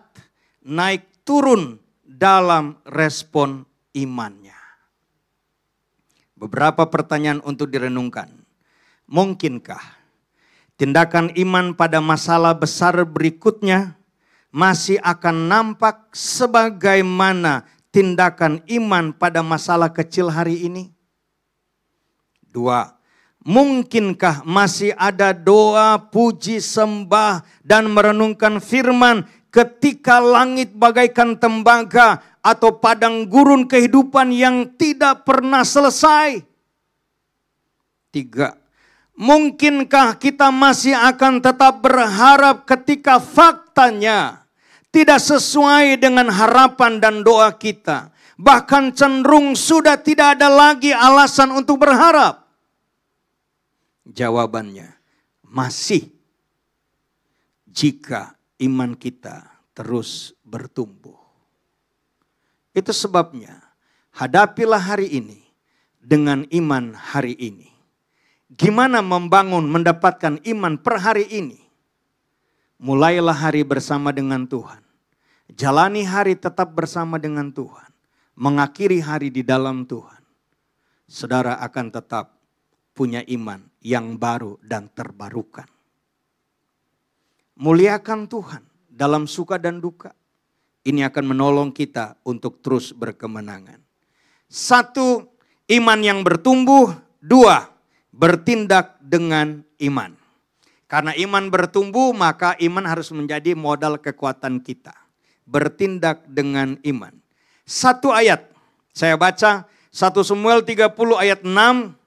naik turun dalam respon imannya. Beberapa pertanyaan untuk direnungkan. Mungkinkah tindakan iman pada masalah besar berikutnya masih akan nampak sebagaimana tindakan iman pada masalah kecil hari ini? 2. Mungkinkah masih ada doa, puji, sembah, dan merenungkan firman ketika langit bagaikan tembaga atau padang gurun kehidupan yang tidak pernah selesai? 3. Mungkinkah kita masih akan tetap berharap ketika faktanya tidak sesuai dengan harapan dan doa kita? Bahkan cenderung sudah tidak ada lagi alasan untuk berharap. Jawabannya masih, jika iman kita terus bertumbuh. Itu sebabnya hadapilah hari ini dengan iman hari ini. Gimana membangun, mendapatkan iman per hari ini? Mulailah hari bersama dengan Tuhan. Jalani hari tetap bersama dengan Tuhan. Mengakhiri hari di dalam Tuhan. Saudara akan tetap punya iman yang baru dan terbarukan. Muliakan Tuhan dalam suka dan duka. Ini akan menolong kita untuk terus berkemenangan. 1, iman yang bertumbuh. 2, bertindak dengan iman. Karena iman bertumbuh, maka iman harus menjadi modal kekuatan kita. Bertindak dengan iman. 1 ayat, saya baca 1 Samuel 30 ayat 6.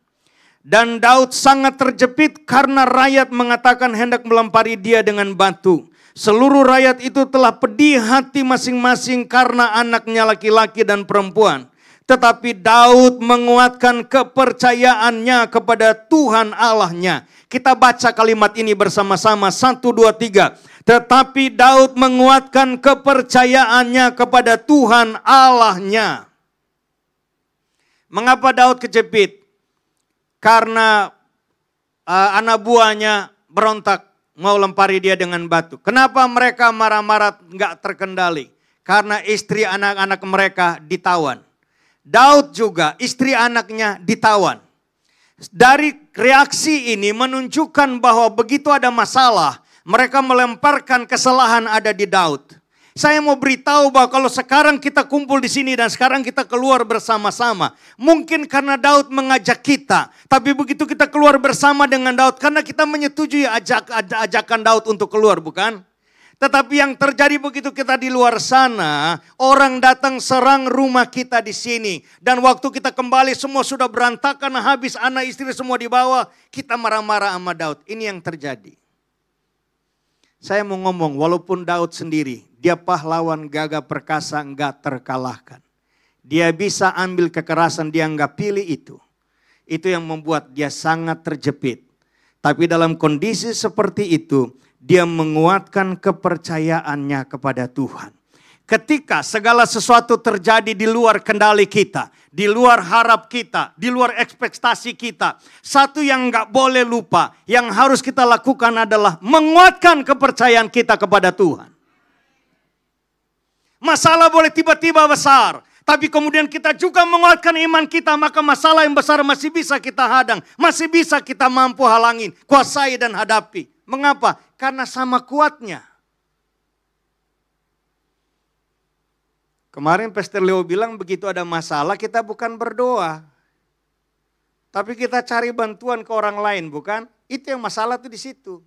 Dan Daud sangat terjepit karena rakyat mengatakan hendak melempari dia dengan batu. Seluruh rakyat itu telah pedih hati masing-masing karena anaknya laki-laki dan perempuan. Tetapi Daud menguatkan kepercayaannya kepada Tuhan Allahnya. Kita baca kalimat ini bersama-sama. 1, 2, 3. Tetapi Daud menguatkan kepercayaannya kepada Tuhan Allahnya. Mengapa Daud kejepit? Karena anak buahnya berontak mau lempari dia dengan batu. Kenapa mereka marah-marah nggak terkendali? Karena istri anak-anak mereka ditawan. Daud juga istri anaknya ditawan. Dari reaksi ini menunjukkan bahwa begitu ada masalah, mereka melemparkan kesalahan ada di Daud. Saya mau beritahu bahwa kalau sekarang kita kumpul di sini dan sekarang kita keluar bersama-sama. Mungkin karena Daud mengajak kita. Tapi begitu kita keluar bersama dengan Daud. Karena kita menyetujui ajakan Daud untuk keluar, bukan? Tetapi yang terjadi begitu kita di luar sana, orang datang serang rumah kita di sini. Dan waktu kita kembali semua sudah berantakan, habis anak istri semua dibawa. Kita marah-marah sama Daud. Ini yang terjadi. Saya mau ngomong, walaupun Daud sendiri, dia pahlawan gagah perkasa, enggak terkalahkan. Dia bisa ambil kekerasan, dia enggak pilih itu. Itu yang membuat dia sangat terjepit. Tapi dalam kondisi seperti itu, dia menguatkan kepercayaannya kepada Tuhan. Ketika segala sesuatu terjadi di luar kendali kita, di luar harap kita, di luar ekspektasi kita. Satu yang enggak boleh lupa, yang harus kita lakukan adalah menguatkan kepercayaan kita kepada Tuhan. Masalah boleh tiba-tiba besar. Tapi kemudian kita juga menguatkan iman kita, maka masalah yang besar masih bisa kita hadang. Masih bisa kita mampu halangin, kuasai dan hadapi. Mengapa? Karena sama kuatnya. Kemarin Pastor Leo bilang begitu ada masalah kita bukan berdoa. Tapi kita cari bantuan ke orang lain, bukan? Itu yang masalah tuh di situ.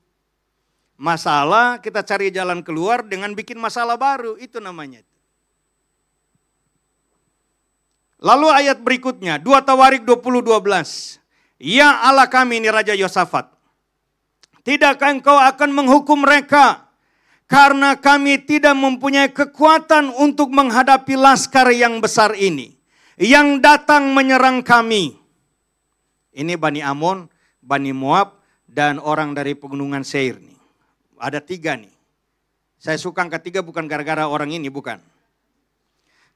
Masalah kita cari jalan keluar dengan bikin masalah baru, itu namanya. Lalu ayat berikutnya, 2 Tawarik 20:12. Ya Allah kami, ini Raja Yosafat. Tidakkah engkau akan menghukum mereka? Karena kami tidak mempunyai kekuatan untuk menghadapi laskar yang besar ini. Yang datang menyerang kami. Ini Bani Amon, Bani Moab, dan orang dari pegunungan Seir nih. Ada 3 nih. Saya suka yang ketiga bukan gara-gara orang ini, bukan.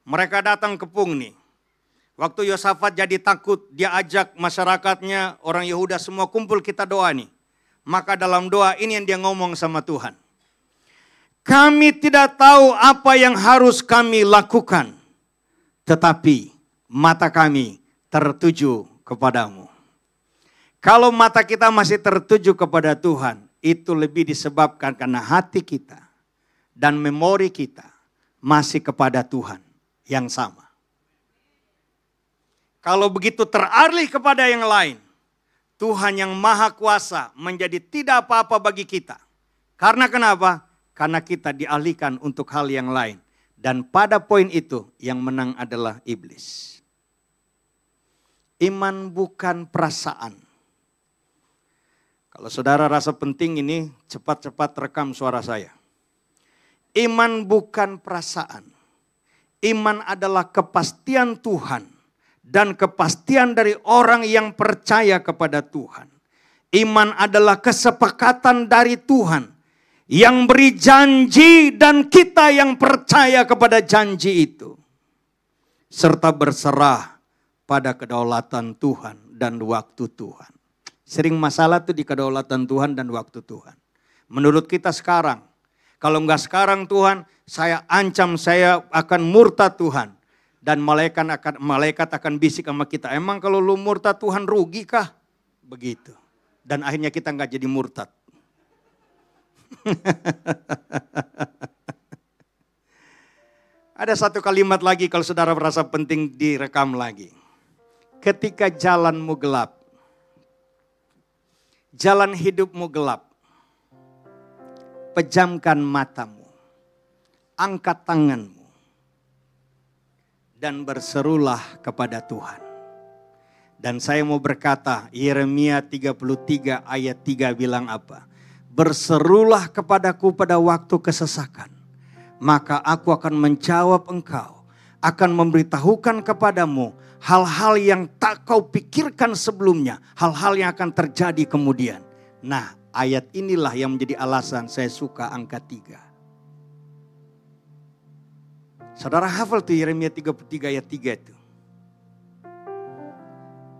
Mereka datang kepung nih. Waktu Yosafat jadi takut, dia ajak masyarakatnya, orang Yehuda semua kumpul kita doa nih. Maka dalam doa ini yang dia ngomong sama Tuhan. Kami tidak tahu apa yang harus kami lakukan. Tetapi mata kami tertuju kepadamu. Kalau mata kita masih tertuju kepada Tuhan, itu lebih disebabkan karena hati kita dan memori kita masih kepada Tuhan yang sama. Kalau begitu teralih kepada yang lain, Tuhan yang maha kuasa menjadi tidak apa-apa bagi kita. Karena kenapa? Karena kita dialihkan untuk hal yang lain. Dan pada poin itu yang menang adalah iblis. Iman bukan perasaan. Kalau saudara rasa penting ini, cepat-cepat rekam suara saya. Iman bukan perasaan. Iman adalah kepastian Tuhan. Dan kepastian dari orang yang percaya kepada Tuhan. Iman adalah kesepakatan dari Tuhan yang beri janji dan kita yang percaya kepada janji itu. Serta berserah pada kedaulatan Tuhan dan waktu Tuhan. Sering masalah itu di kedaulatan Tuhan dan waktu Tuhan. Menurut kita sekarang, kalau enggak sekarang Tuhan, saya ancam saya akan murtad Tuhan. Dan malaikat akan bisik sama kita. Emang kalau lu murtad Tuhan rugi kah? Begitu. Dan akhirnya kita enggak jadi murtad. Ada satu kalimat lagi kalau saudara merasa penting direkam lagi. Ketika jalanmu gelap. Jalan hidupmu gelap. Pejamkan matamu. Angkat tanganmu. Dan berserulah kepada Tuhan. Dan saya mau berkata, Yeremia 33 ayat 3 bilang apa? Berserulah kepadaku pada waktu kesesakan. Maka aku akan menjawab engkau. Akan memberitahukan kepadamu hal-hal yang tak kau pikirkan sebelumnya. Hal-hal yang akan terjadi kemudian. Nah, ayat inilah yang menjadi alasan saya suka angka 3. Saudara hafal tuh Yeremia 33 ayat 3 itu.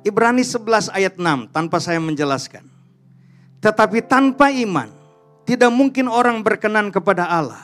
Ibrani 11 ayat 6 tanpa saya menjelaskan. Tetapi tanpa iman tidak mungkin orang berkenan kepada Allah.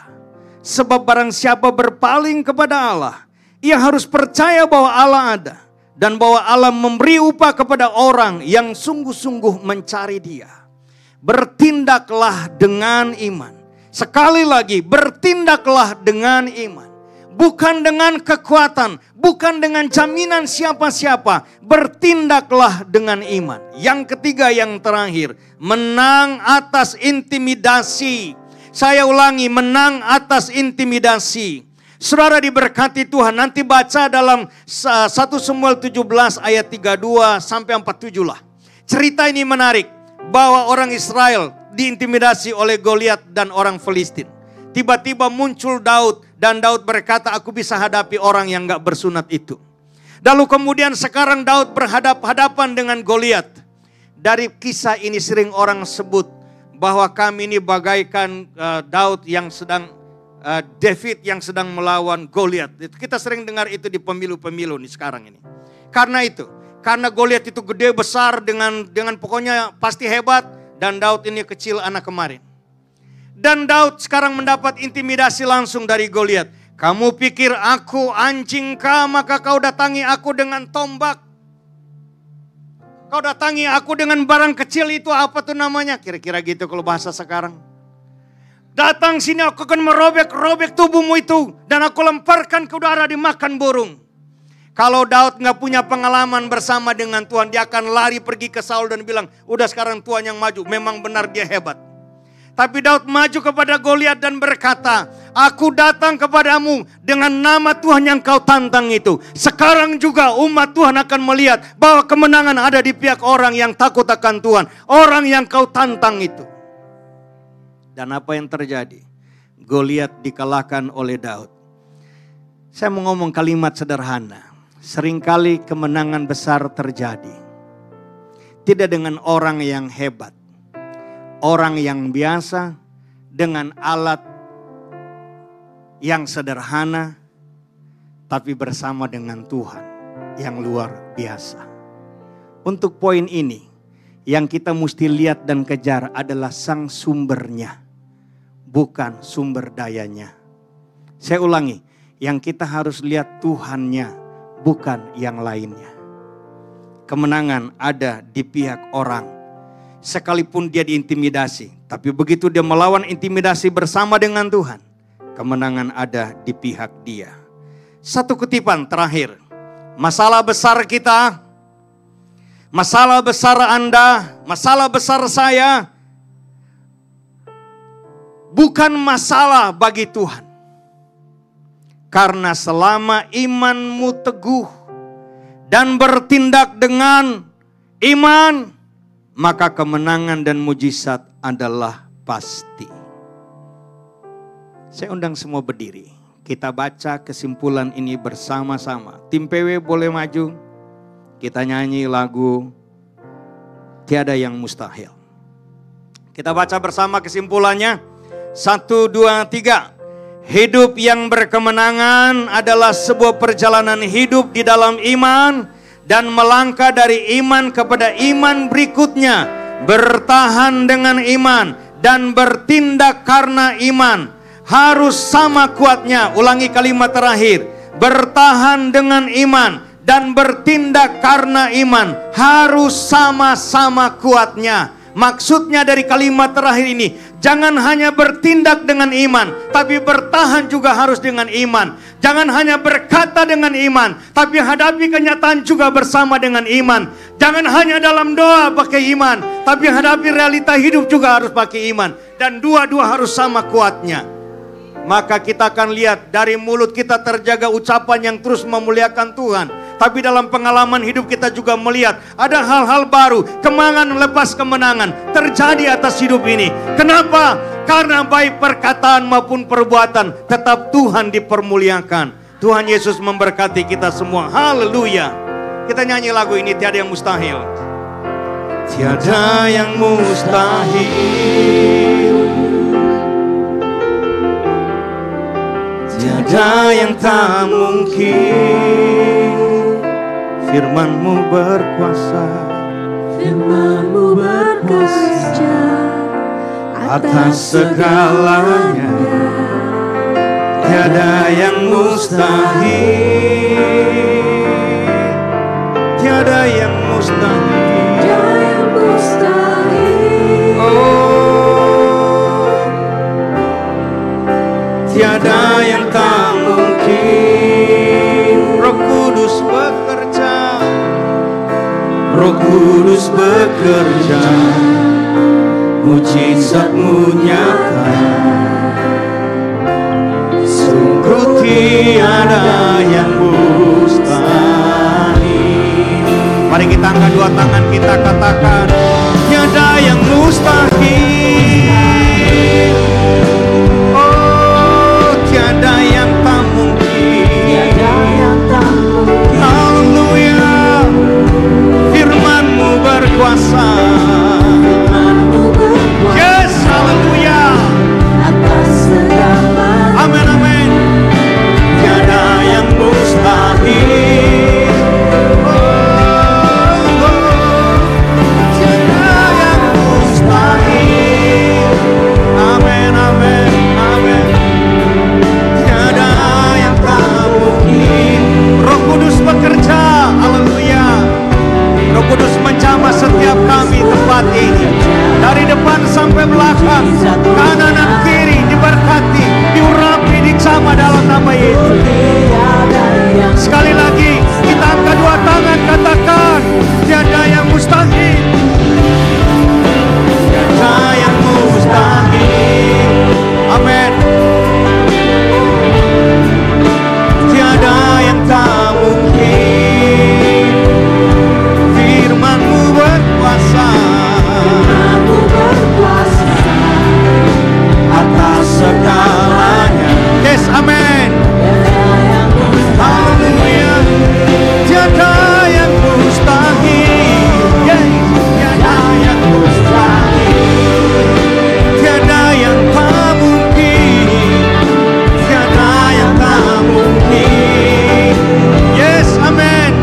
Sebab barang siapa berpaling kepada Allah, ia harus percaya bahwa Allah ada. Dan bahwa Allah memberi upah kepada orang yang sungguh-sungguh mencari Dia. Bertindaklah dengan iman. Sekali lagi, bertindaklah dengan iman. Bukan dengan kekuatan, bukan dengan jaminan siapa-siapa. Bertindaklah dengan iman. Yang ketiga, yang terakhir, menang atas intimidasi. Saya ulangi, menang atas intimidasi. Saudara diberkati Tuhan. Nanti baca dalam 1 Samuel 17 ayat 32 sampai 47 lah. Cerita ini menarik. Bahwa orang Israel diintimidasi oleh Goliat dan orang Filistin. Tiba-tiba muncul Daud. Dan Daud berkata, aku bisa hadapi orang yang gak bersunat itu. Lalu kemudian sekarang Daud berhadapan dengan Goliat. Dari kisah ini sering orang sebut bahwa kami ini bagaikan Daud yang sedang, David yang sedang melawan Goliat. Kita sering dengar itu di pemilu-pemilu nih sekarang ini. Karena itu, karena Goliat itu gede besar dengan pokoknya pasti hebat. Dan Daud ini kecil anak kemarin. Dan Daud sekarang mendapat intimidasi langsung dari Goliat. Kamu pikir aku anjing kah, maka kau datangi aku dengan tombak. Kau datangi aku dengan barang kecil itu apa tuh namanya? Kira-kira gitu kalau bahasa sekarang. Datang sini aku akan merobek-robek tubuhmu itu. Dan aku lemparkan ke udara dimakan burung. Kalau Daud gak punya pengalaman bersama dengan Tuhan. Dia akan lari pergi ke Saul dan bilang, udah sekarang Tuhan yang maju. Memang benar dia hebat. Tapi Daud maju kepada Goliat dan berkata, aku datang kepadamu dengan nama Tuhan yang kau tantang itu. Sekarang juga umat Tuhan akan melihat bahwa kemenangan ada di pihak orang yang takut akan Tuhan. Orang yang kau tantang itu. Dan apa yang terjadi? Goliat dikalahkan oleh Daud. Saya mau ngomong kalimat sederhana. Seringkali kemenangan besar terjadi. Tidak dengan orang yang hebat. Orang yang biasa dengan alat yang sederhana, tapi bersama dengan Tuhan yang luar biasa. Untuk poin ini, yang kita mesti lihat dan kejar adalah sang sumbernya, bukan sumber dayanya. Saya ulangi, yang kita harus lihat Tuhannya, bukan yang lainnya. Kemenangan ada di pihak orang. Sekalipun dia diintimidasi, tapi begitu dia melawan intimidasi bersama dengan Tuhan, kemenangan ada di pihak dia. Satu kutipan terakhir. Masalah besar kita, masalah besar Anda, masalah besar saya, bukan masalah bagi Tuhan. Karena selama imanmu teguh dan bertindak dengan iman, maka kemenangan dan mujizat adalah pasti. Saya undang semua berdiri. Kita baca kesimpulan ini bersama-sama. Tim PW boleh maju. Kita nyanyi lagu Tiada Yang Mustahil. Kita baca bersama kesimpulannya. 1, 2, 3. Hidup yang berkemenangan adalah sebuah perjalanan hidup di dalam iman. Dan melangkah dari iman kepada iman berikutnya. Bertahan dengan iman. Dan bertindak karena iman. Harus sama kuatnya. Ulangi kalimat terakhir. Bertahan dengan iman. Dan bertindak karena iman. Harus sama-sama kuatnya. Maksudnya dari kalimat terakhir ini, jangan hanya bertindak dengan iman, tapi bertahan juga harus dengan iman. Jangan hanya berkata dengan iman, tapi hadapi kenyataan juga bersama dengan iman. Jangan hanya dalam doa pakai iman, tapi hadapi realita hidup juga harus pakai iman. Dan dua-dua harus sama kuatnya. Maka kita akan lihat dari mulut kita terjaga ucapan yang terus memuliakan Tuhan. Tapi dalam pengalaman hidup kita juga melihat ada hal-hal baru, kemenangan lepas kemenangan terjadi atas hidup ini. Kenapa? Karena baik perkataan maupun perbuatan tetap Tuhan dipermuliakan. Tuhan Yesus memberkati kita semua. Haleluya. Kita nyanyi lagu ini, Tiada Yang Mustahil. Tiada yang mustahil, tiada yang tak mungkin. Firman-Mu berkuasa, Firman-Mu berkuasa atas segalanya. Tiada yang mustahil, tiada yang mustahil, tiada yang mustahil. Oh, tiada yang tak mungkin. Roh Kudus bekerja, Roh Kudus bekerja mujizat-Mu nyata, sungguh tiada yang mustahil. Mari kita angkat dua tangan, kita katakan, tiada yang mustahil. Oh, tiada yang tak mungkin. Haleluya, firman-Mu berkuasa. Yes, haleluya. Amin, amin. Tiada yang mustahil. Tiada yang mustahil. Amin, amin, amin. Tiada yang tak mungkin. Roh Kudus bekerja, haleluya. Roh Kudus menjamah setiap kami tempat ini, dari depan sampai belakang, kanan dan kiri, diberkati, diurapi, dijamah dalam nama Yesus. Sekali lagi kita angkat dua tangan, katakan, tiada yang mustahil. Tiada yang mustahil. Amin. Tiada yang tak mungkin. Firman-Mu berkuasa atas segalanya. Yes, amin. Haleluya. Tiada yang mustahil. Yes, tiada yang mustahil. Tiada yang tak mungkin. Tiada yang tak mungkin. Yes, amin.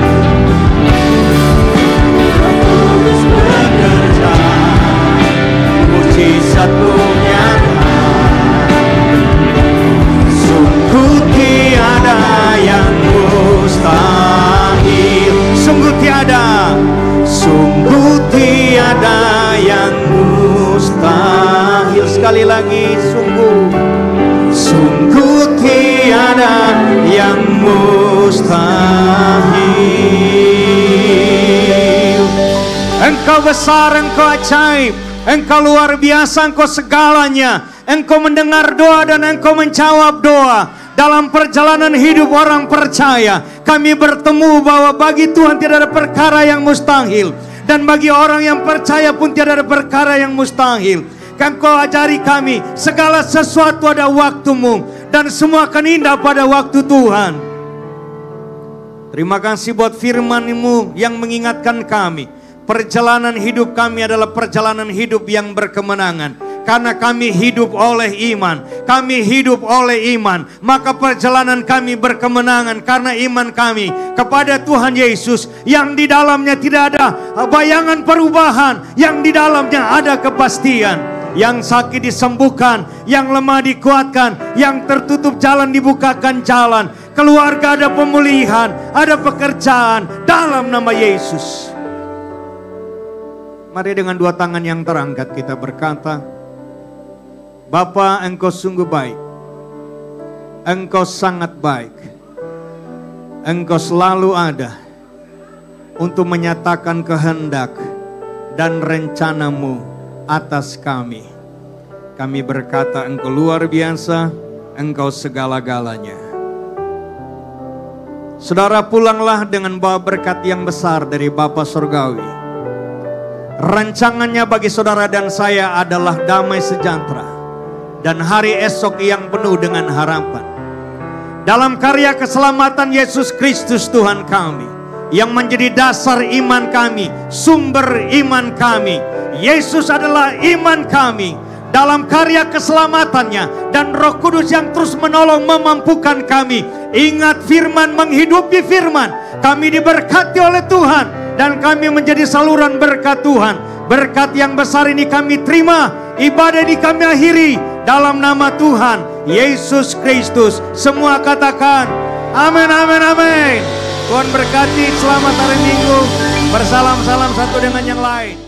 Bekerja, mujizat-Mu nyata, sungguh tiada yang mustahil. Sungguh tiada, sungguh tiada yang mustahil. Sekali lagi, sungguh, sungguh tiada yang mustahil. Engkau besar, Engkau ajaib, Engkau luar biasa, Engkau segalanya. Engkau mendengar doa dan Engkau menjawab doa. Dalam perjalanan hidup orang percaya, kami bertemu bahwa bagi Tuhan tidak ada perkara yang mustahil. Dan bagi orang yang percaya pun tidak ada perkara yang mustahil. Engkau ajari kami, segala sesuatu ada waktu-Mu, dan semua akan indah pada waktu Tuhan. Terima kasih buat firman-Mu yang mengingatkan kami, perjalanan hidup kami adalah perjalanan hidup yang berkemenangan. Karena kami hidup oleh iman. Kami hidup oleh iman. Maka perjalanan kami berkemenangan. Karena iman kami kepada Tuhan Yesus, yang di dalamnya tidak ada bayangan perubahan, yang di dalamnya ada kepastian. Yang sakit disembuhkan, yang lemah dikuatkan, yang tertutup jalan dibukakan jalan. Keluarga ada pemulihan, ada pekerjaan dalam nama Yesus. Mari dengan dua tangan yang terangkat kita berkata, Bapa, Engkau sungguh baik. Engkau sangat baik. Engkau selalu ada untuk menyatakan kehendak dan rencana-Mu atas kami. Kami berkata, Engkau luar biasa, Engkau segala-galanya. Saudara, pulanglah dengan bawa berkat yang besar dari Bapa Surgawi. Rancangannya bagi saudara dan saya adalah damai sejahtera dan hari esok yang penuh dengan harapan. Dalam karya keselamatan Yesus Kristus Tuhan kami, yang menjadi dasar iman kami, sumber iman kami. Yesus adalah iman kami. Dalam karya keselamatannya dan Roh Kudus yang terus menolong memampukan kami. Ingat firman, menghidupi firman. Kami diberkati oleh Tuhan dan kami menjadi saluran berkat Tuhan. Berkat yang besar ini kami terima. Ibadah ini kami akhiri dalam nama Tuhan Yesus Kristus. Semua katakan amin, amin, amin. Tuhan berkati, selamat hari Minggu. Bersalam-salam satu dengan yang lain.